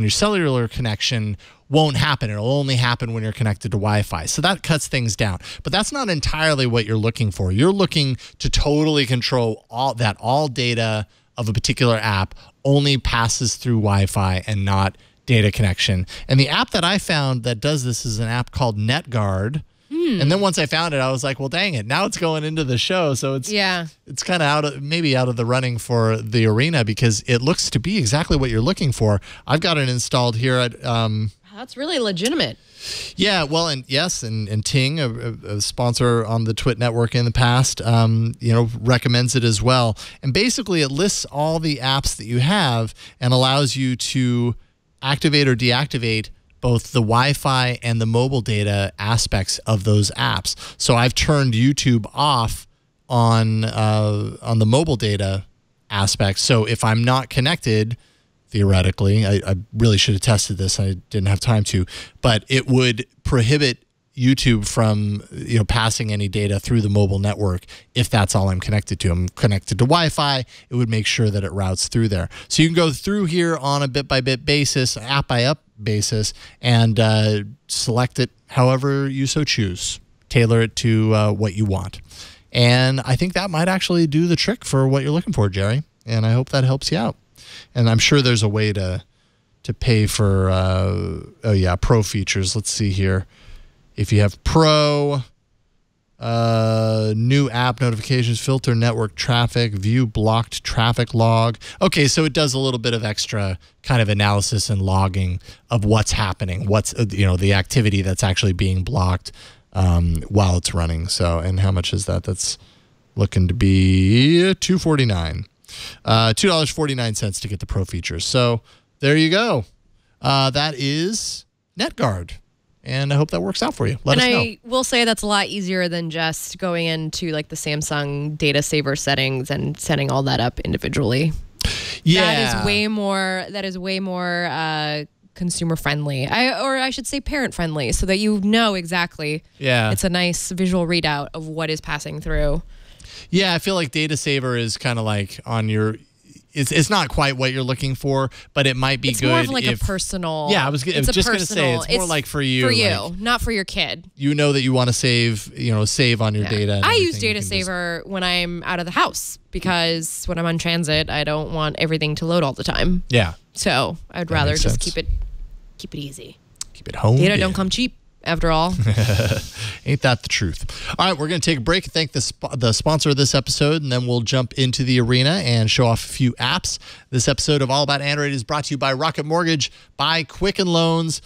cellular connection won't happen. It'll only happen when you're connected to Wi-Fi. So that cuts things down. But that's not entirely what you're looking for. You're looking to totally control all data of a particular app only passes through Wi-Fi and not data connection. And the app that I found that does this is an app called NetGuard. And then once I found it, I was like, well, dang it. Now it's going into the show. So it's kind of maybe out of the running for the Arena because it looks to be exactly what you're looking for. I've got it installed here at that's really legitimate. Yeah, well, and yes, and Ting, a sponsor on the Twit network in the past, recommends it as well. And basically, it lists all the apps that you have and allows you to activate or deactivate both the Wi-Fi and the mobile data aspects of those apps. So I've turned YouTube off on the mobile data aspects. So if I'm not connected, theoretically, I really should have tested this. I didn't have time to, but it would prohibit YouTube from passing any data through the mobile network if that's all I'm connected to. I'm connected to Wi-Fi. It would make sure that it routes through there. So you can go through here on a bit-by-bit basis, app-by-app basis, and select it however you so choose. Tailor it to what you want. And I think that might actually do the trick for what you're looking for, Jerry. And I hope that helps you out. And I'm sure there's a way to pay for, Pro features. Let's see here. If you have Pro, new app notifications, filter network traffic, view blocked traffic log. Okay, so it does a little bit of extra kind of analysis and logging of what's happening, what's, the activity that's actually being blocked while it's running. So, and how much is that? That's looking to be $2.49. $2.49 to get the Pro features. So there you go. That is NetGuard. And I hope that works out for you. Let us know. And I will say that's a lot easier than just going into like the Samsung data saver settings and setting all that up individually. Yeah. That is way more consumer friendly. Or I should say parent friendly, so that you know exactly. Yeah. It's a nice visual readout of what is passing through. Yeah, I feel like data saver is kind of like on your. It's not quite what you're looking for, but it might be it's good. It's more of like a personal. Yeah, I was just going to say it's more like for you. For you, not for your kid. You know that you want to save on your data. I use Data Saver when I'm out of the house because when I'm on transit, I don't want everything to load all the time. Yeah. So I'd rather just keep it easy. Keep it home. Data don't come cheap. After all. Ain't that the truth? All right, we're going to take a break and thank the sponsor of this episode, and then we'll jump into the arena and show off a few apps. This episode of All About Android is brought to you by Rocket Mortgage, by Quicken Loans.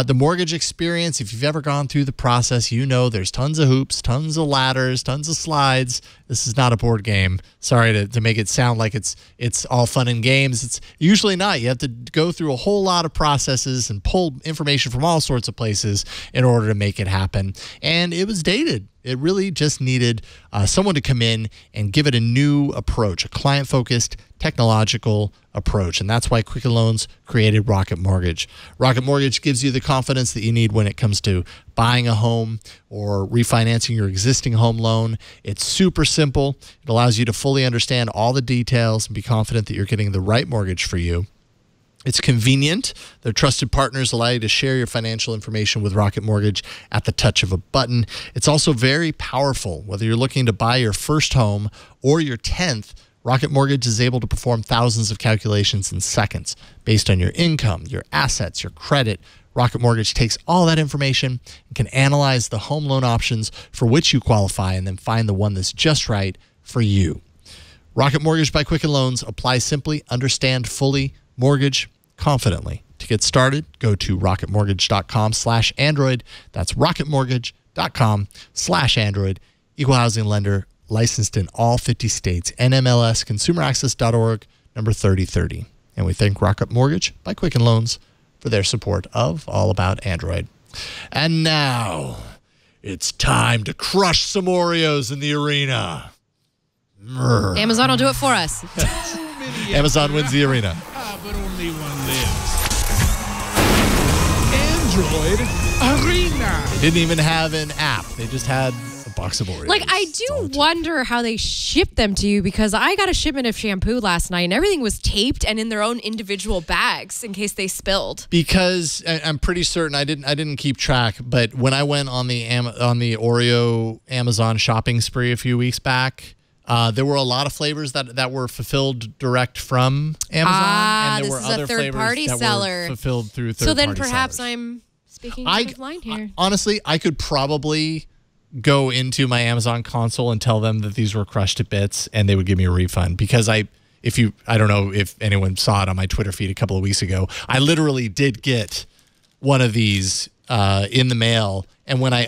The mortgage experience, if you've ever gone through the process, you know there's tons of hoops, tons of ladders, tons of slides. This is not a board game. Sorry to make it sound like it's all fun and games. It's usually not. You have to go through a whole lot of processes and pull information from all sorts of places in order to make it happen. And it was dated. It really just needed someone to come in and give it a new approach, a client-focused, technological approach. And that's why Quicken Loans created Rocket Mortgage. Rocket Mortgage gives you the confidence that you need when it comes to buying a home or refinancing your existing home loan. It's super simple. It allows you to fully understand all the details and be confident that you're getting the right mortgage for you. It's convenient. Their trusted partners allow you to share your financial information with Rocket Mortgage at the touch of a button. It's also very powerful. Whether you're looking to buy your first home or your 10th, Rocket Mortgage is able to perform thousands of calculations in seconds based on your income, your assets, your credit. Rocket Mortgage takes all that information and can analyze the home loan options for which you qualify and then find the one that's just right for you. Rocket Mortgage by Quicken Loans. Apply simply, understand fully, mortgage confidently. To get started, go to rocketmortgage.com/Android. That's rocketmortgage.com/Android. Equal housing lender, licensed in all 50 states. NMLS, consumeraccess.org, number 3030. And we thank Rocket Mortgage by Quicken Loans for their support of All About Android. And now, it's time to crush some Oreos in the arena. Amazon will do it for us. Amazon wins the arena. But only one lives. Android Arena. They didn't even have an app. They just had a box of Oreos. Like, I do wonder how they ship them to you, because I got a shipment of shampoo last night and everything was taped and in their own individual bags in case they spilled. Because I'm pretty certain I didn't keep track, but when I went on the Oreo Amazon shopping spree a few weeks back, there were a lot of flavors that were fulfilled direct from Amazon, and there were other flavors that were fulfilled through third-party So then perhaps sellers. I'm speaking out of line here. Honestly, I could probably go into my Amazon console and tell them that these were crushed to bits, and they would give me a refund. Because I don't know if anyone saw it on my Twitter feed a couple of weeks ago, I literally did get one of these in the mail, and when I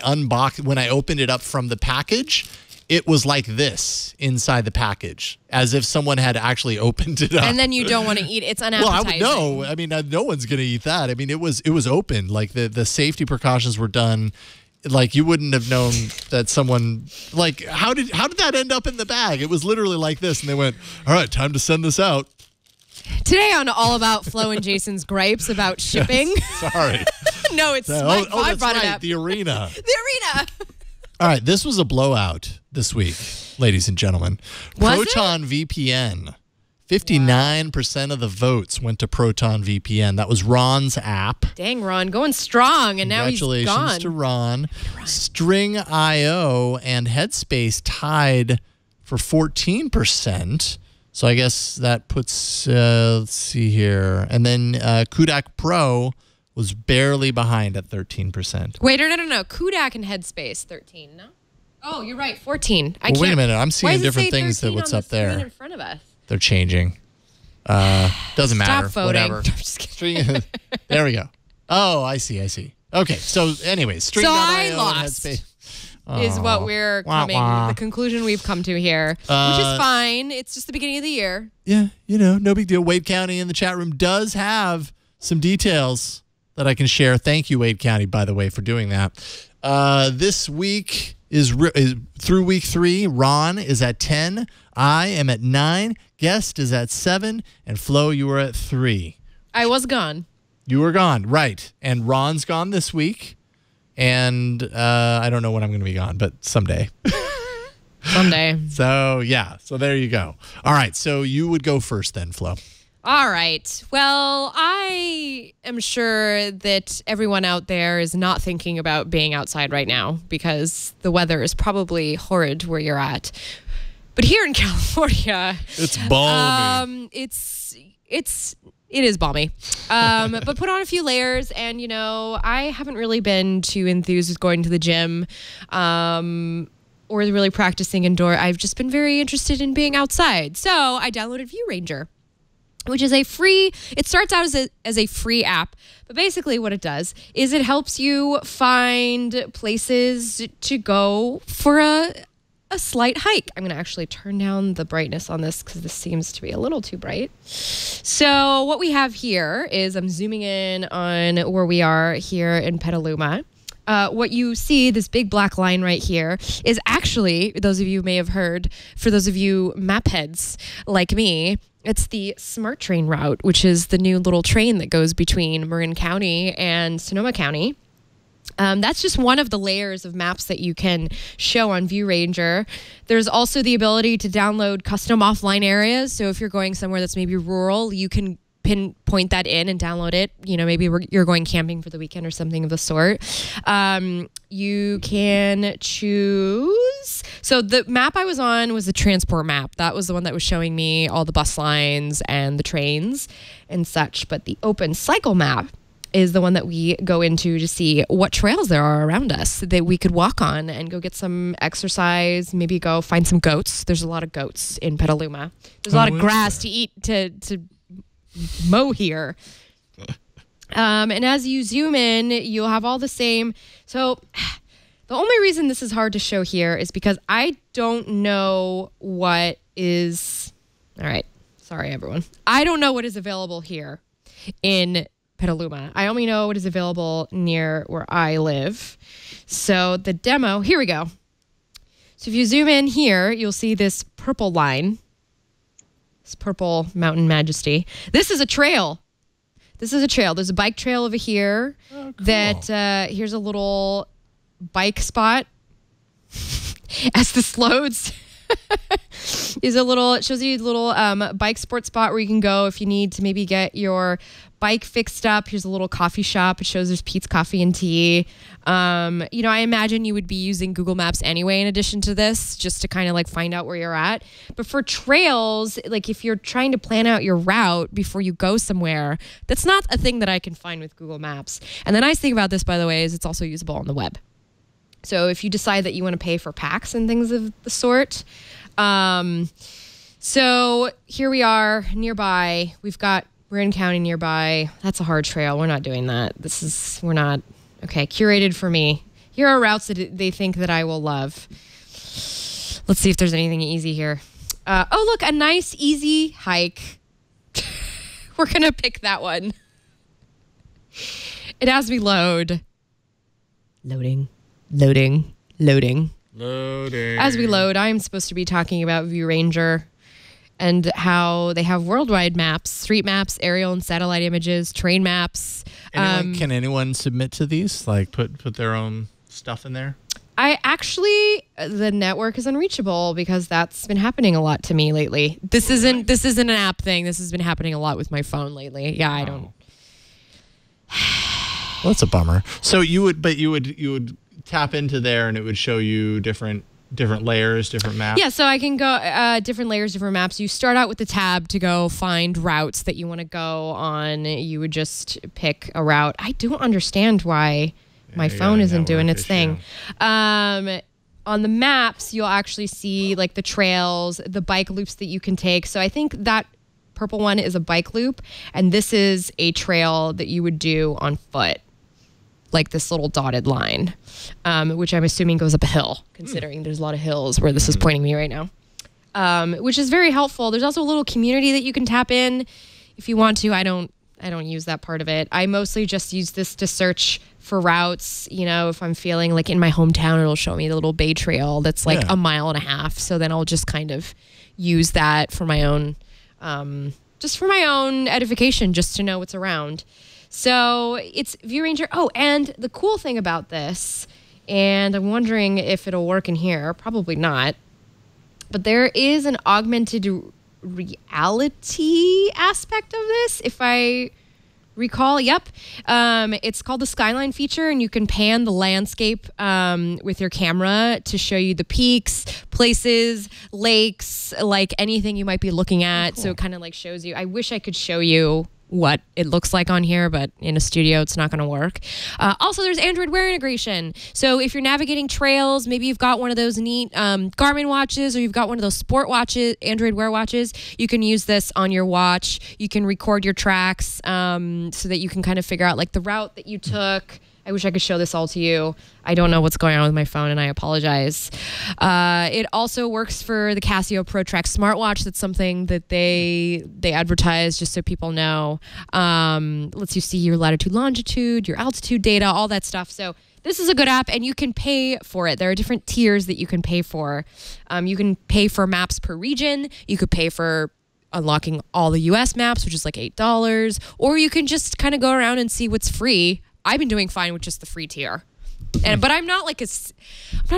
opened it up from the package, it was like this inside the package, as if someone had actually opened it up. And then you don't want to eat it. It's unappetizing. Well, I would know. I mean, no one's going to eat that. I mean, it was open. Like the safety precautions were done. Like, you wouldn't have known that someone, like, how did that end up in the bag? It was literally like this, and they went, all right, time to send this out. Today on All About Flo and Jason's gripes about shipping. Sorry. No, it's Oh, I that's brought right, it up. the arena. The arena. All right, this was a blowout this week, ladies and gentlemen. Was it? Proton VPN. 59% of the votes went to Proton VPN. That was Ron's app. Dang, Ron, going strong, and now he's gone. Congratulations to Ron. String.io and Headspace tied for 14%. So I guess that puts, let's see here. And then Kodak Pro was barely behind at 13%. Wait, no. Kodak and Headspace, 13, no? Oh, you're right, 14. Well, wait a minute. I'm seeing different things than than what's on up the screen there. in front of us? They're changing. Doesn't matter. Stop voting. Whatever. I'm just kidding. There we go. Oh, I see. Okay, so anyways, So I String.io lost. and Headspace. Is what we're coming, the conclusion we've come to here, which is fine. It's just the beginning of the year. Yeah, no big deal. Wade County in the chat room does have some details that I can share. Thank you, Wade County, by the way, for doing that. This week is through week 3. Ron is at 10. I am at 9. Guest is at 7. And Flo, you were at 3. I was gone. You were gone, right. And Ron's gone this week. And I don't know when I'm going to be gone, but someday. Someday. So, yeah. So there you go. All right. So you would go first then, Flo. All right. Well, I am sure that everyone out there is not thinking about being outside right now because the weather is probably horrid where you're at. But here in California, it's balmy. It is balmy. But put on a few layers, and I haven't really been too enthused with going to the gym or really practicing indoor. I've just been very interested in being outside. So I downloaded View Ranger, which is it starts out as a free app, but basically what it does is it helps you find places to go for a slight hike. I'm going to actually turn down the brightness on this because this seems to be a little too bright. So what we have here is, I'm zooming in on where we are here in Petaluma. What you see, this big black line right here, is actually, those of you may have heard, for those of you map heads like me, it's the Smart Train route, which is the new little train that goes between Marin County and Sonoma County. That's just one of the layers of maps that you can show on View Ranger. There's also the ability to download custom offline areas. So if you're going somewhere that's maybe rural, you can pinpoint that in and download it. Maybe you're going camping for the weekend or something of the sort. You can choose. So the map I was on was the transport map. That was the one that was showing me all the bus lines and the trains and such. But the open cycle map is the one that we go into to see what trails there are around us that we could walk on and go get some exercise, maybe go find some goats. There's a lot of goats in Petaluma. There's a lot of grass to eat, to mow here. And as you zoom in, you'll have all the same. So the only reason this is hard to show here is because I don't know what is, all right, sorry everyone. I don't know what is available here in Petaluma. I only know what is available near where I live. So the demo, here we go. So if you zoom in here, you'll see this purple line. This purple mountain majesty. This is a trail. There's a bike trail over here. Oh, cool. That here's a little bike spot. As this loads, it shows you a little bike sport spot where you can go if you need to maybe get your bike fixed up. Here's a little coffee shop. It shows there's Pete's Coffee and Tea. I imagine you would be using Google Maps anyway in addition to this, just to kind of like find out where you're at. But for trails, like if you're trying to plan out your route before you go somewhere, that's not a thing that I can find with Google Maps. And the nice thing about this, by the way, is it's also usable on the web. So if you decide that you want to pay for packs and things of the sort. So here we are nearby. We're in county nearby. That's a hard trail. We're not doing that. We're not. Okay, curated for me. Here are routes that they think that I will love. Let's see if there's anything easy here. Oh, look, a nice, easy hike. We're going to pick that one. It has me load. Loading. As we load, I'm supposed to be talking about View Ranger and how they have worldwide maps, street maps, aerial and satellite images, terrain maps. Can anyone submit to these? Like put their own stuff in there? The network is unreachable because that's been happening a lot to me lately. This isn't an app thing. This has been happening a lot with my phone lately. Yeah, I don't. Well, that's a bummer. So you would tap into there and it would show you different layers, different maps. Yeah, so I can go different layers, different maps. You start out with the tab to go find routes that you want to go on. You would just pick a route. I don't understand why my phone isn't doing its thing. On the maps, you'll actually see like the trails, the bike loops that you can take. So I think that purple one is a bike loop, and this is a trail that you would do on foot. Like this little dotted line, which I'm assuming goes up a hill, considering there's a lot of hills where this is pointing me right now, which is very helpful. There's also a little community that you can tap in if you want to. I don't use that part of it. I mostly just use this to search for routes. If I'm feeling like in my hometown, it'll show me the little Bay Trail that's like a mile and a half. So then I'll just kind of use that for my own, just for my own edification, just to know what's around. So it's View Ranger. Oh, and the cool thing about this, and I'm wondering if it'll work in here, probably not, but there is an augmented reality aspect of this, if I recall. Yep. It's called the Skyline feature, and you can pan the landscape with your camera to show you the peaks, places, lakes, like anything you might be looking at. Oh, cool. So it kind of like shows you. I wish I could show you what it looks like on here, but in a studio it's not going to work. Also, there's Android Wear integration. So if you're navigating trails, maybe you've got one of those neat Garmin watches, or you've got one of those sport watches, Android Wear watches, you can use this on your watch. You can record your tracks so that you can kind of figure out like the route that you took. I wish I could show this all to you. I don't know what's going on with my phone, and I apologize. It also works for the Casio ProTrack smartwatch. That's something that they advertise just so people know. Lets you see your latitude, longitude, your altitude data, all that stuff. So this is a good app, and you can pay for it. There are different tiers that you can pay for. You can pay for maps per region. You could pay for unlocking all the US maps, which is like $8. Or you can just kind of go around and see what's free. I've been doing fine with just the free tier. But I'm not a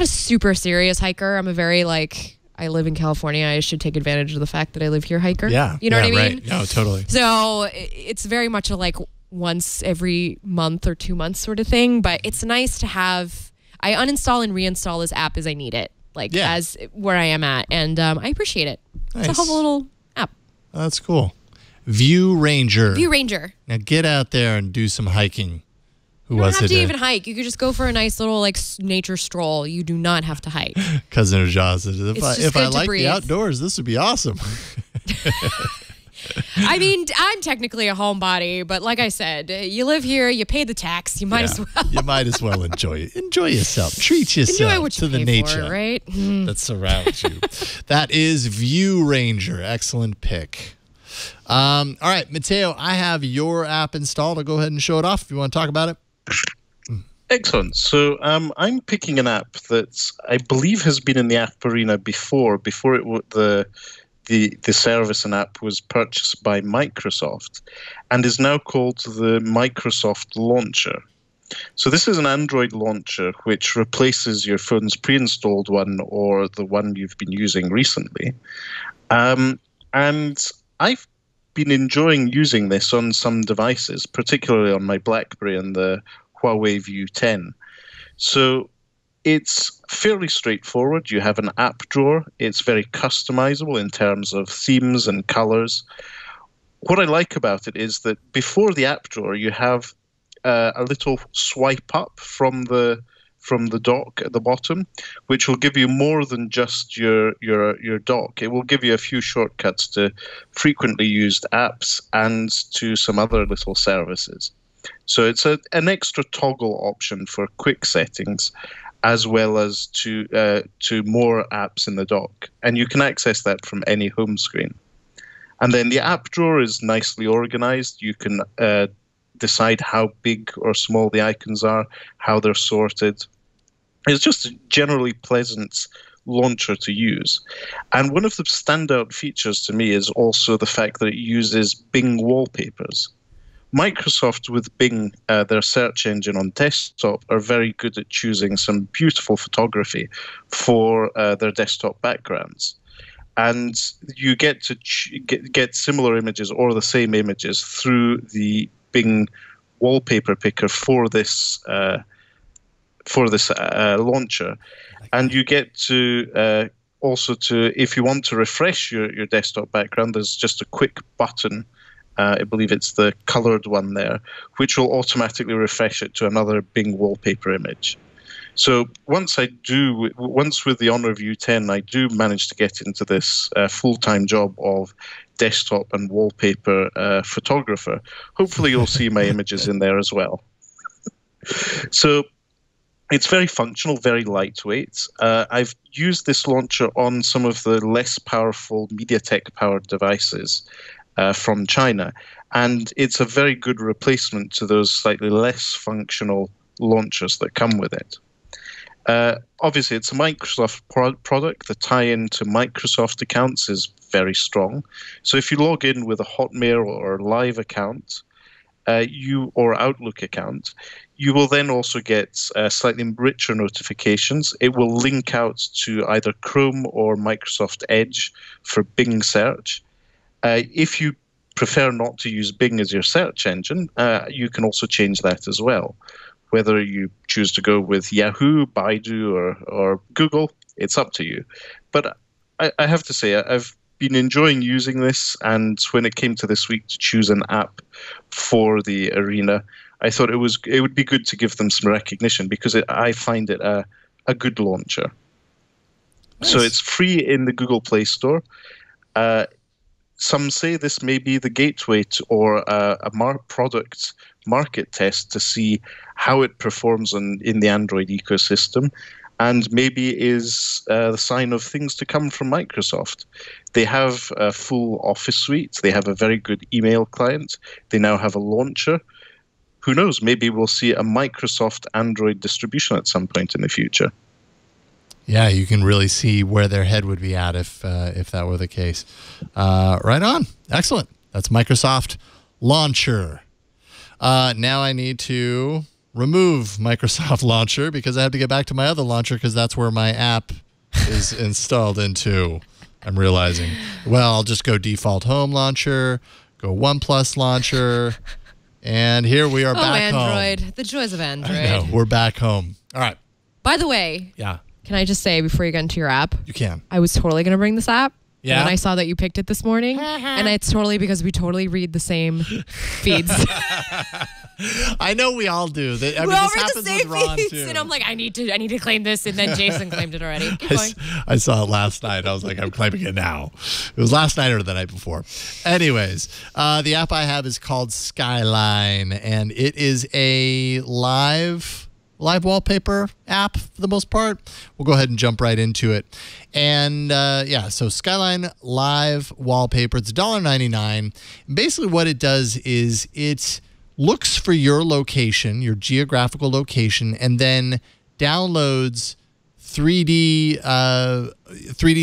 super serious hiker. I'm a very I live in California. I should take advantage of the fact that I live here hiker. Yeah. You know what I mean? Right. No, totally. So it's very much a once every month or 2 months sort of thing. But it's nice to have, I uninstall and reinstall this app as I need it, as where I am at. And I appreciate it. Nice. It's a helpful little app. Oh, that's cool. View Ranger. View Ranger. Now get out there and do some hiking. You don't have to even hike. You could just go for a nice little nature stroll. You do not have to hike. Cousin of Jaws says, if I like breathe. the outdoors, this would be awesome. I mean, I'm technically a homebody, but like I said, you live here, you pay the tax, you might as well. You might as well enjoy it. Enjoy yourself. Treat yourself enjoy what you to the pay nature for, right? that surrounds you. That is View Ranger. Excellent pick. All right, Mateo, I have your app installed. I'll go ahead and show it off if you want to talk about it. Excellent. So I'm picking an app that I believe has been in the app arena before the service and app was purchased by Microsoft, and is now called the Microsoft Launcher. So this is an Android launcher which replaces your phone's pre-installed one or the one you've been using recently. And I've been enjoying using this on some devices, particularly on my BlackBerry and the Huawei View 10. So it's fairly straightforward. You have an app drawer. It's very customizable in terms of themes and colors. What I like about it is that before the app drawer, you have a little swipe up from the dock at the bottom, which will give you more than just your dock. It will give you a few shortcuts to frequently used apps and to some other little services. So it's an extra toggle option for quick settings, as well as to more apps in the dock, and you can access that from any home screen. And then the app drawer is nicely organized. You can decide how big or small the icons are, how they're sorted. It's just a generally pleasant launcher to use. And one of the standout features to me is also the fact that it uses Bing wallpapers. Microsoft, with Bing, their search engine on desktop, are very good at choosing some beautiful photography for their desktop backgrounds. And you get to get similar images or the same images through the Bing wallpaper picker for this launcher. And you get to also if you want to refresh your desktop background, there's just a quick button. I believe it's the colored one there, which will automatically refresh it to another Bing wallpaper image. So once with the Honor View 10, I do manage to get into this full-time job of desktop and wallpaper photographer. Hopefully you'll see my images in there as well. So it's very functional, very lightweight. I've used this launcher on some of the less powerful MediaTek-powered devices from China, and it's a very good replacement to those slightly less functional launchers that come with it. Obviously, it's a Microsoft product. The tie-in to Microsoft accounts is very strong. So if you log in with a Hotmail or Live account, or Outlook account, you will then also get slightly richer notifications. It will link out to either Chrome or Microsoft Edge for Bing search. If you prefer not to use Bing as your search engine, you can also change that as well. Whether you choose to go with Yahoo, Baidu, or Google, it's up to you. But I have to say, I've been enjoying using this, and when it came to this week to choose an app for the arena, I thought it would be good to give them some recognition, because I find it a good launcher. Nice. So it's free in the Google Play Store. Some say this may be the gateway to, or a product market test to see how it performs in the Android ecosystem, and maybe is the sign of things to come from Microsoft. They have a full Office suite. They have a very good email client. They now have a launcher. Who knows? Maybe we'll see a Microsoft Android distribution at some point in the future. Yeah, you can really see where their head would be at if that were the case. Right on. Excellent. That's Microsoft Launcher. Now I need to remove Microsoft Launcher because I have to get back to my other launcher because that's where my app is installed into. I'm realizing. Well, I'll just go default home launcher, go OnePlus launcher, and here we are back Android. home. The joys of Android. I know, we're back home. All right. By the way, yeah. Can I just say before you get into your app? You can. I was totally going to bring this app. Yeah. And I saw that you picked it this morning. And it's totally because we totally read the same feeds. I know we all do. This all read happens the same with Ron feeds. too. And I'm like, I need to claim this. And then Jason claimed it already. Keep going. I saw it last night. I was like, I'm claiming it now. It was last night or the night before. Anyways, the app I have is called Skyline, and it is a live wallpaper app for the most part. We'll go ahead and jump right into it. And yeah, so Skyline live wallpaper. It's $1.99. Basically what it does is it looks for your location, your geographical location, and then downloads 3D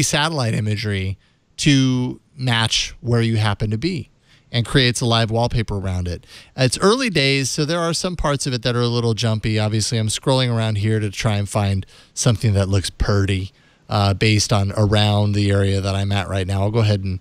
satellite imagery to match where you happen to be, and creates a live wallpaper around it. It's early days, so there are some parts of it that are a little jumpy. Obviously, I'm scrolling around here to try and find something that looks pretty based on around the area that I'm at right now. I'll go ahead and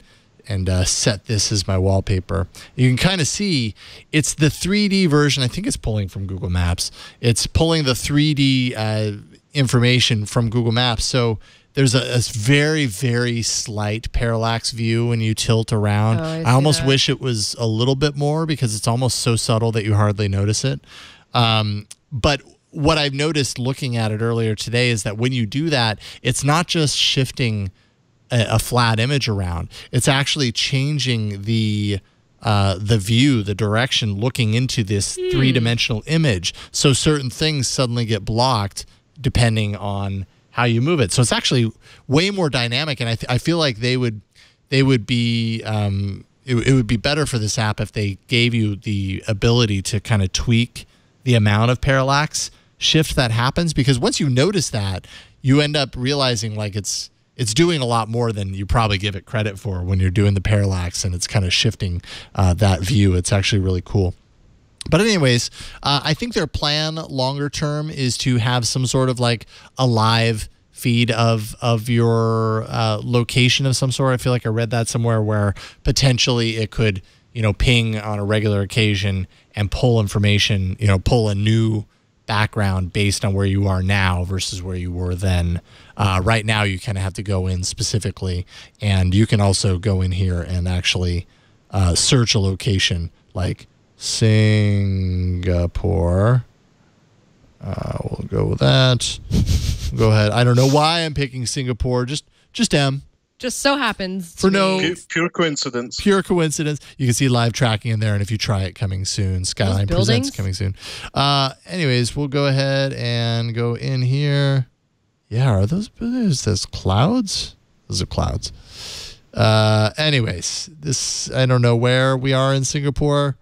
set this as my wallpaper. You can kind of see it's the 3D version. I think it's pulling from Google Maps. It's pulling the 3D information from Google Maps. So there's a very, very slight parallax view when you tilt around. Oh, I almost wish it was a little bit more because it's almost so subtle that you hardly notice it. But what I've noticed looking at it earlier today is that when you do that, it's not just shifting a flat image around. It's actually changing the view, the direction, looking into this three-dimensional image. So certain things suddenly get blocked depending on how you move it. So it's actually way more dynamic, and I feel like it would be better for this app if they gave you the ability to kind of tweak the amount of parallax shift that happens, because once you notice that, you end up realizing like it's doing a lot more than you probably give it credit for when you're doing the parallax, and it's kind of shifting that view. It's actually really cool. But anyways, I think their plan longer term is to have some sort of like a live feed of your location of some sort. I feel like I read that somewhere where potentially it could, ping on a regular occasion and pull information, pull a new background based on where you are now versus where you were then. Right now, you kind of have to go in specifically, and you can also go in here and actually search a location like Singapore. We'll go with that. Go ahead. I don't know why I'm picking Singapore. Just M. Just so happens. For no pure coincidence. Pure coincidence. You can see live tracking in there, and if you try it, coming soon. Skyline Presents coming soon. Anyways, we'll go ahead and go in here. Yeah, are those clouds? Those are clouds. Anyways, I don't know where we are in Singapore,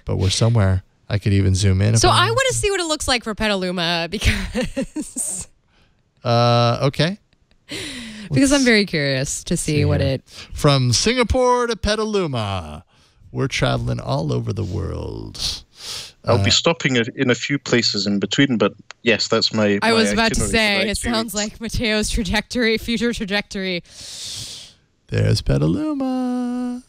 but we're somewhere. I could even zoom in. So I want to see what it looks like for Petaluma because... okay. Because I'm very curious to see what it... From Singapore to Petaluma, we're traveling all over the world. I'll be stopping in a few places in between, but yes, that's my I was about to itinerary say, for it sounds like Mateo's future trajectory. There's Petaluma.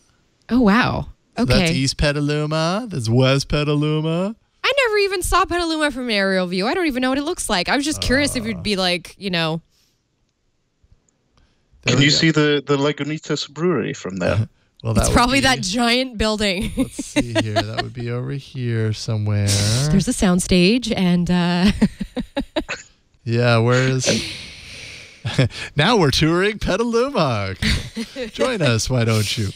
Oh, wow. So Okay. that's East Petaluma. That's West Petaluma. I never even saw Petaluma from an aerial view. I don't even know what it looks like. I was just curious if it'd be like, There Can we you go. see the Lagunitas brewery from there? Well, that it's would probably be- that giant building. Let's see here. That would be over here somewhere. There's a soundstage and Yeah, where is... Now we're touring Petaluma. Join us, why don't you?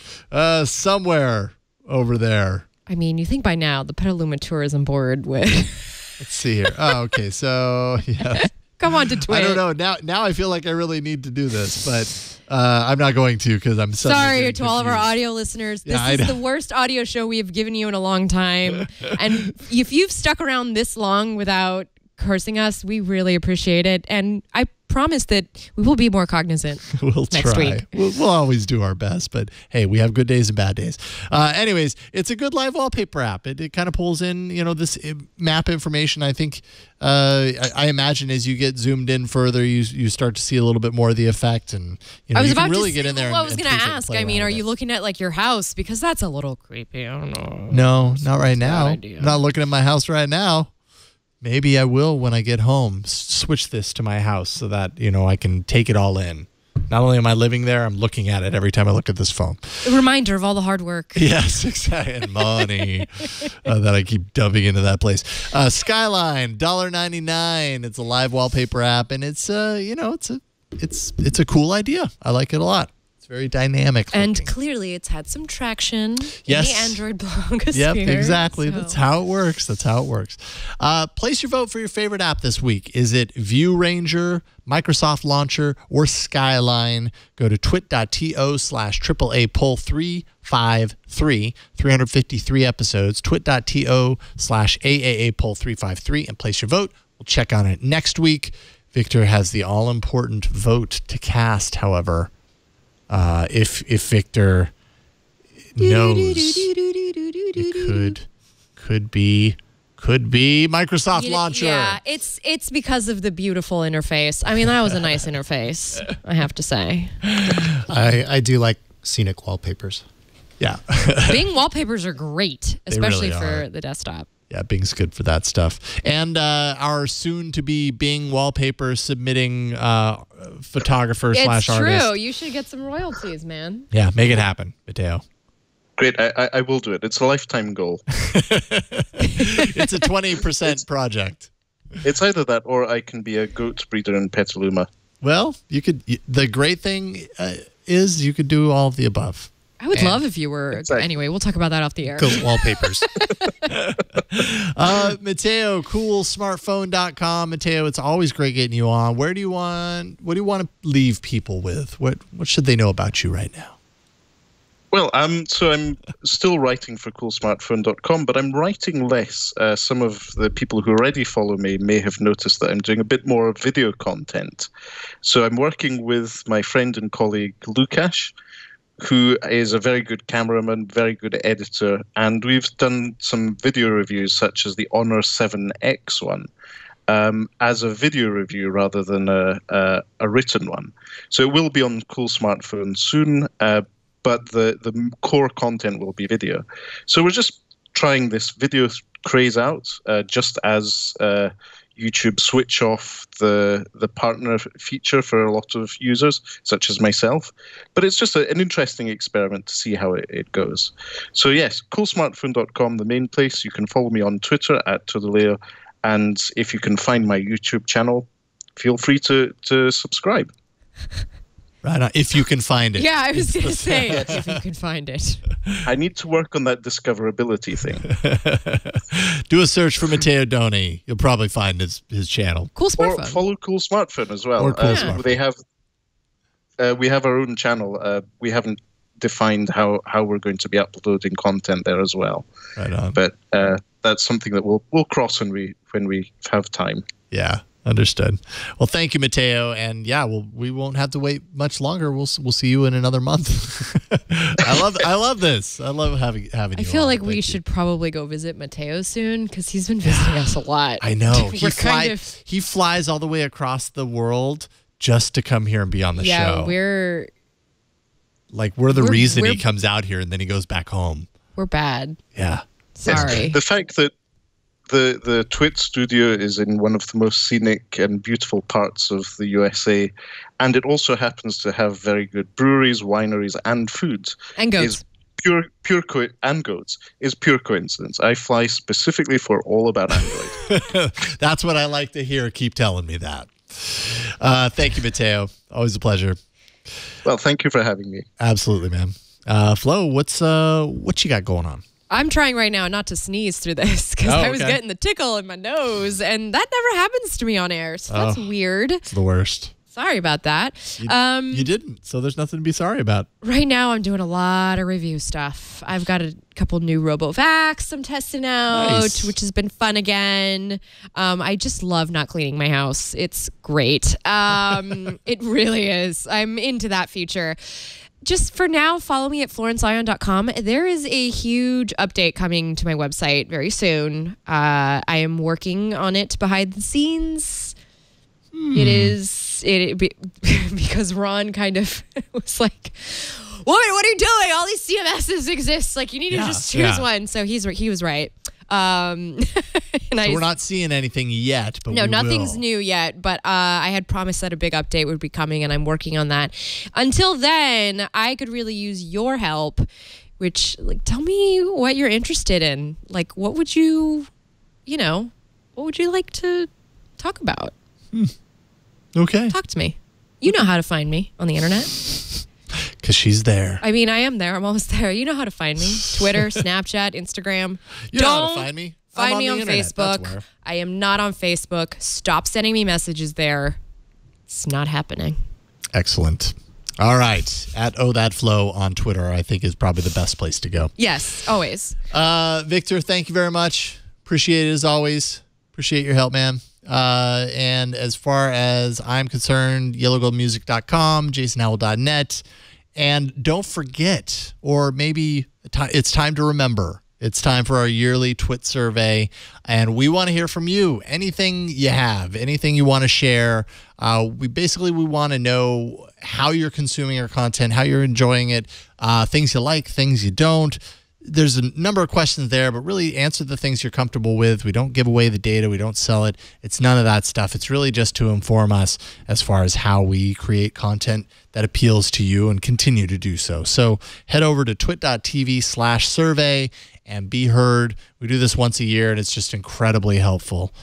Somewhere over there. I mean, you think by now the Petaluma Tourism Board would Let's see here. Oh, okay. So, yeah. come on to Twitter. I don't know. Now I feel like I really need to do this, but I'm not going to because I'm suddenly Sorry getting to all of our confused. audio listeners. This Yeah, I is know. the worst audio show we have given you in a long time. And if you've stuck around this long without cursing us, we really appreciate it. And I promise that we will be more cognizant We'll next try. week. We'll always do our best, but hey, we have good days and bad days. Anyways, it's a good live wallpaper app. It kind of pulls in, this map information. I think, I imagine as you get zoomed in further, you start to see a little bit more of the effect, and I was you about can really to get say, in there. well, I and- was and going to tweak it and ask. play I mean, around are with you it. looking at like your house? Because that's a little creepy. I don't know. No, not right now. idea. I'm not looking at my house right now. Maybe I will when I get home. Switch this to my house so that, I can take it all in. Not only am I living there, I'm looking at it every time I look at this phone. A reminder of all the hard work. Yes, exactly. And money that I keep dumping into that place. Skyline, $1.99. It's a live wallpaper app, and it's it's a cool idea. I like it a lot. It's very dynamic looking. And clearly it's had some traction Yes. in the Android blogosphere. Yep, exactly. So. That's how it works. Place your vote for your favorite app this week. Is it View Ranger, Microsoft Launcher, or Skyline? Go to twit.to/AAA poll 353, 353 episodes, twit.to/AAA poll 353, and place your vote. We'll check on it next week. Victor has the all-important vote to cast, however. If Victor knows, it could be Microsoft Launcher. Yeah, it's because of the beautiful interface. I mean, that was a nice interface, I have to say. I do like scenic wallpapers. Yeah. Bing wallpapers are great, especially really for are. the desktop. Yeah, Bing's good for that stuff. And our soon-to-be Bing wallpaper submitting photographer / artist. It's true. You should get some royalties, man. Yeah, make it happen, Mateo. Great, I will do it. It's a lifetime goal. It's a 20% project. It's either that or I can be a goat breeder in Petaluma. Well, you could. The great thing is you could do all of the above. I would love if you were. Exactly. Anyway, we'll talk about that off the air. Goat wallpapers. Mateo, coolsmartphone.com. Mateo, it's always great getting you on. What do you want to leave people with? What should they know about you right now? Well, so I'm still writing for coolsmartphone.com, but I'm writing less. Some of the people who already follow me may have noticed that I'm doing a bit more video content. So I'm working with my friend and colleague Lukasz, who is a very good cameraman, very good editor, and we've done some video reviews such as the Honor 7X one as a video review rather than a written one. So it will be on Cool Smartphone soon, but the core content will be video. So we're just trying this video craze out, just as YouTube switch off the partner feature for a lot of users, such as myself. But it's just an interesting experiment to see how it goes. So yes, coolsmartphone.com, the main place. You can follow me on Twitter @Todoleo. And if you can find my YouTube channel, feel free to subscribe. Right on, if you can find it. Yeah, I was going to say it, if you can find it. I need to work on that discoverability thing. Do a search for Matteo Doni. You'll probably find his channel. Cool Or smartphone. follow Cool Smartphone as well. Or Cool Smartphone. They have. We have our own channel. We haven't defined how we're going to be uploading content there as well. Right on. But that's something that we'll cross when we have time. Yeah, understood. Well, thank you, Matteo. And yeah, we won't have to wait much longer. We'll see you in another month. I love this. I love having you. I feel on. like Thank we you. should probably go visit Matteo soon because he's been visiting us a lot. I know. We're He flies all the way across the world just to come here and be on the show. we're the reason he we're- comes out here and then he goes back home. bad. Yeah. Sorry. The fact that the Twit studio is in one of the most scenic and beautiful parts of the USA, and it also happens to have very good breweries, wineries, and food. And goats. Is and goats is pure coincidence. I fly specifically for All About Android. That's what I like to hear. Keep telling me that. Thank you, Matteo. Always a pleasure. Well, thank you for having me. Absolutely, man. Flo, what you got going on? I'm trying right now not to sneeze through this because I was okay. getting the tickle in my nose, and that never happens to me on air. So that's weird. It's the worst. Sorry about that. You didn't, so there's nothing to be sorry about. Right now, I'm doing a lot of review stuff. I've got a couple new RoboVacs I'm testing out, Nice. which has been fun again. I just love not cleaning my house. It's great. It really is. I'm into that feature. Just for now, follow me at florenceIon.com. There is a huge update coming to my website very soon. I am working on it behind the scenes. It is because Ron kind of was like, what are you doing? All these CMSs exist. Like, you need to just choose one. So he was right. And So we're not seeing anything yet, but no, we nothing's will. new yet, but I had promised that a big update would be coming, and I'm working on that. Until then, I could really use your help, which, tell me what you're interested in. What would you like to talk about? Okay. Talk to me. You know how to find me on the internet. Because she's there. I mean, I am there. I'm almost there. You know how to find me. Twitter, Snapchat, Instagram. You know how to find me? Find I'm me the on internet. That's Facebook. where. I am not on Facebook. Stop sending me messages there. It's not happening. Excellent. All right. At OThatFlow on Twitter, I think is probably the best place to go. Yes, always. Victor, thank you very much. Appreciate it as always. Appreciate your help, man. And as far as I'm concerned, yellowgoldmusic.com, jasonhowell.net. And don't forget, or maybe it's time to remember, it's time for our yearly Twit survey. And we want to hear from you. Anything you have, anything you want to share. We want to know how you're consuming our content, how you're enjoying it, things you like, things you don't. There's a number of questions there, but really answer the things you're comfortable with. We don't give away the data. We don't sell it. It's none of that stuff. It's really just to inform us as far as how we create content that appeals to you and continue to do so. So head over to twit.tv/survey and be heard. We do this once a year, and it's just incredibly helpful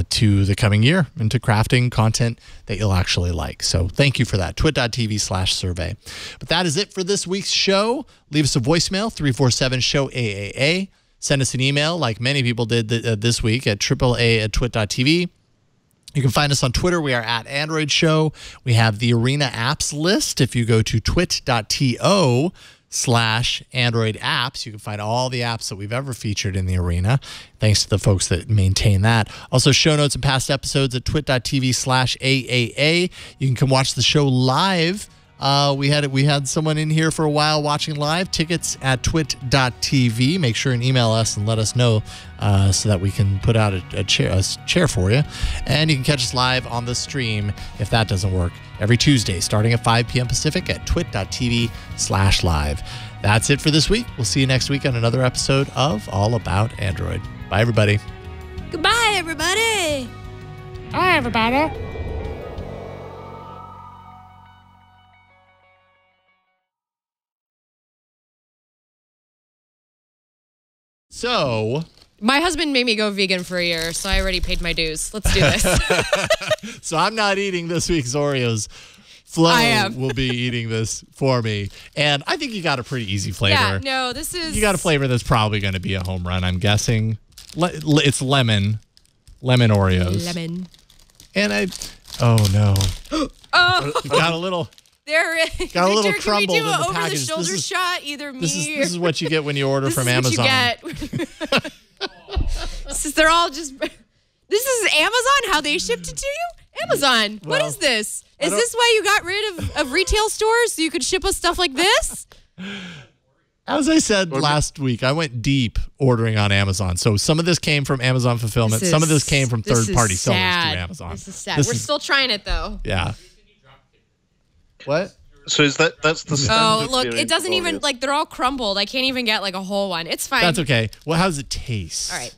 to the coming year and to crafting content that you'll actually like. So thank you for that. Twit.tv/survey. But that is it for this week's show. Leave us a voicemail, 347-SHOW-AAA. Send us an email like many people did this week at AAA@twit.tv. You can find us on Twitter. We are at Android Show. We have the Arena apps list. If you go to twit.to/Android apps, you can find all the apps that we've ever featured in the Arena. Thanks to the folks that maintain that. Also, show notes and past episodes at twit.tv/AAA. You can come watch the show live. We had someone in here for a while watching live. Tickets at twit.tv. Make sure and email us and let us know so that we can put out a chair for you. And you can catch us live on the stream if that doesn't work every Tuesday starting at 5 p.m. Pacific at twit.tv/live. That's it for this week. We'll see you next week on another episode of All About Android. Bye, everybody. Goodbye, everybody. Hi, everybody. So, My husband made me go vegan for a year, so I already paid my dues. Let's do this. so I'm not eating this week's Oreos. Flo will be eating this for me. And I think you got a pretty easy flavor. Yeah, no, this is... You got a flavor that's probably going to be a home run, I'm guessing. It's lemon. Lemon Oreos. Lemon. And oh no. Oh! Got a little... There is. Got a little Victor, crumbled can we do in the an package. over-the-shoulder shot? Either me This is what you get when you order from Amazon. This is what you get. They're all just... This is Amazon? How they shipped it to you? Amazon. What is this? Is this why you got rid of retail stores so you could ship us stuff like this? As I said last week, I went deep ordering on Amazon. So some of this came from Amazon Fulfillment. Some of this came from third-party sellers to Amazon. This is sad. We're still trying it, though. Yeah. What? So that's the standard look, it variant doesn't of even, Oreo. like, they're all crumbled. I can't even get, like, a whole one. It's fine. That's okay. Well, how does it taste? All right.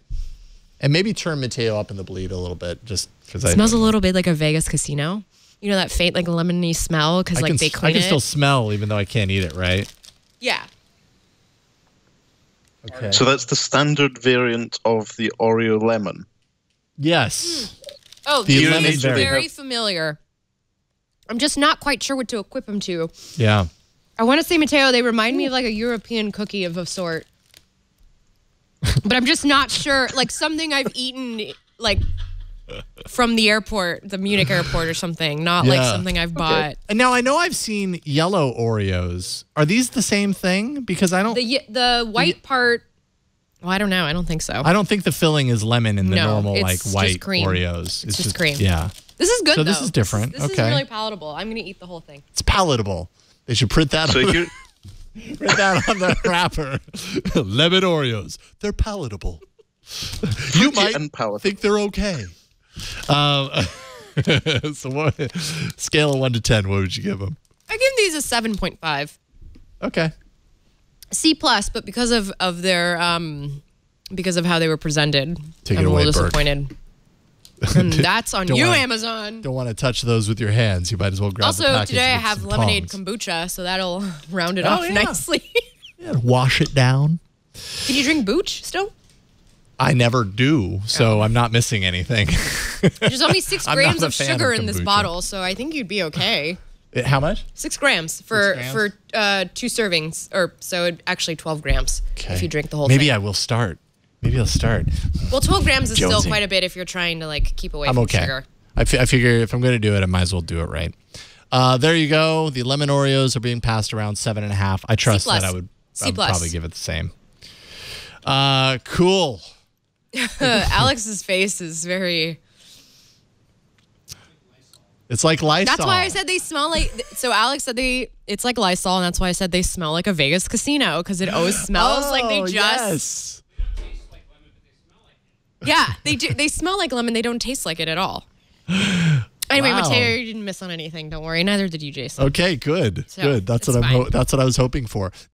And maybe turn Mateo up in the bleed a little bit, just because It smells a little bit like a Vegas casino. You know that faint, like, lemony smell because, like, they clean it? I can still smell, even though I can't eat it, right? Yeah. Okay. So that's the standard variant of the Oreo lemon. Yes. Oh, The this lemon is variant. very familiar. I'm just not quite sure what to equip them to. Yeah. I want to say, Mateo, they remind me of like a European cookie of a sort. But I'm just not sure. Like something I've eaten like from the airport, the Munich airport or something. Not like something I've bought. And now I know I've seen yellow Oreos. Are these the same thing? Because I don't... The white part... Well, I don't know. I don't think so. I don't think the filling is lemon in the normal it's like just white cream. Oreos. It's just cream. Yeah. This is good, So though. this is different. This is Okay. really palatable. I'm going to eat the whole thing. It's palatable. They should print that So on, you print that on the wrapper. Lemon Oreos. They're palatable. You might unpalatable. think they're okay. So what, scale of 1 to 10, what would you give them? I give these a 7.5. Okay. C+, but because of their because of how they were presented, Take it I'm a away, little Bert. disappointed. And that's on Don't you, wanna- Amazon. Don't want to touch those with your hands. You might as well grab the Also, package today I with have some lemonade tongs. kombucha, so that'll round it Oh, off yeah. nicely. Yeah, wash it down. Can you drink booch still? I never do, so I'm not missing anything. There's only 6 I'm grams not a of fan sugar of in this kombucha. bottle, so I think you'd be okay. How much? 6 grams for 2 servings, or so actually 12 grams if you drink the whole thing. Maybe I will start. Maybe I'll start. Well, 12 grams is still Jonesy. quite a bit if you're trying to like keep away I'm from okay. sugar. I figure if I'm going to do it, I might as well do it right. There you go. The lemon Oreos are being passed around 7.5. I trust that I would probably give it the same. Cool. Alex's face is very... It's like Lysol. That's why I said they smell like... So Alex said it's like Lysol, and that's why I said they smell like a Vegas casino, because it always smells like they just... Yes. Yeah, they do. They smell like lemon. They don't taste like it at all. Anyway, Wow. Mateo, you didn't miss on anything. Don't worry. Neither did you, Jason. Okay, good. So, good. That's it's what fine. that's what I was hoping for.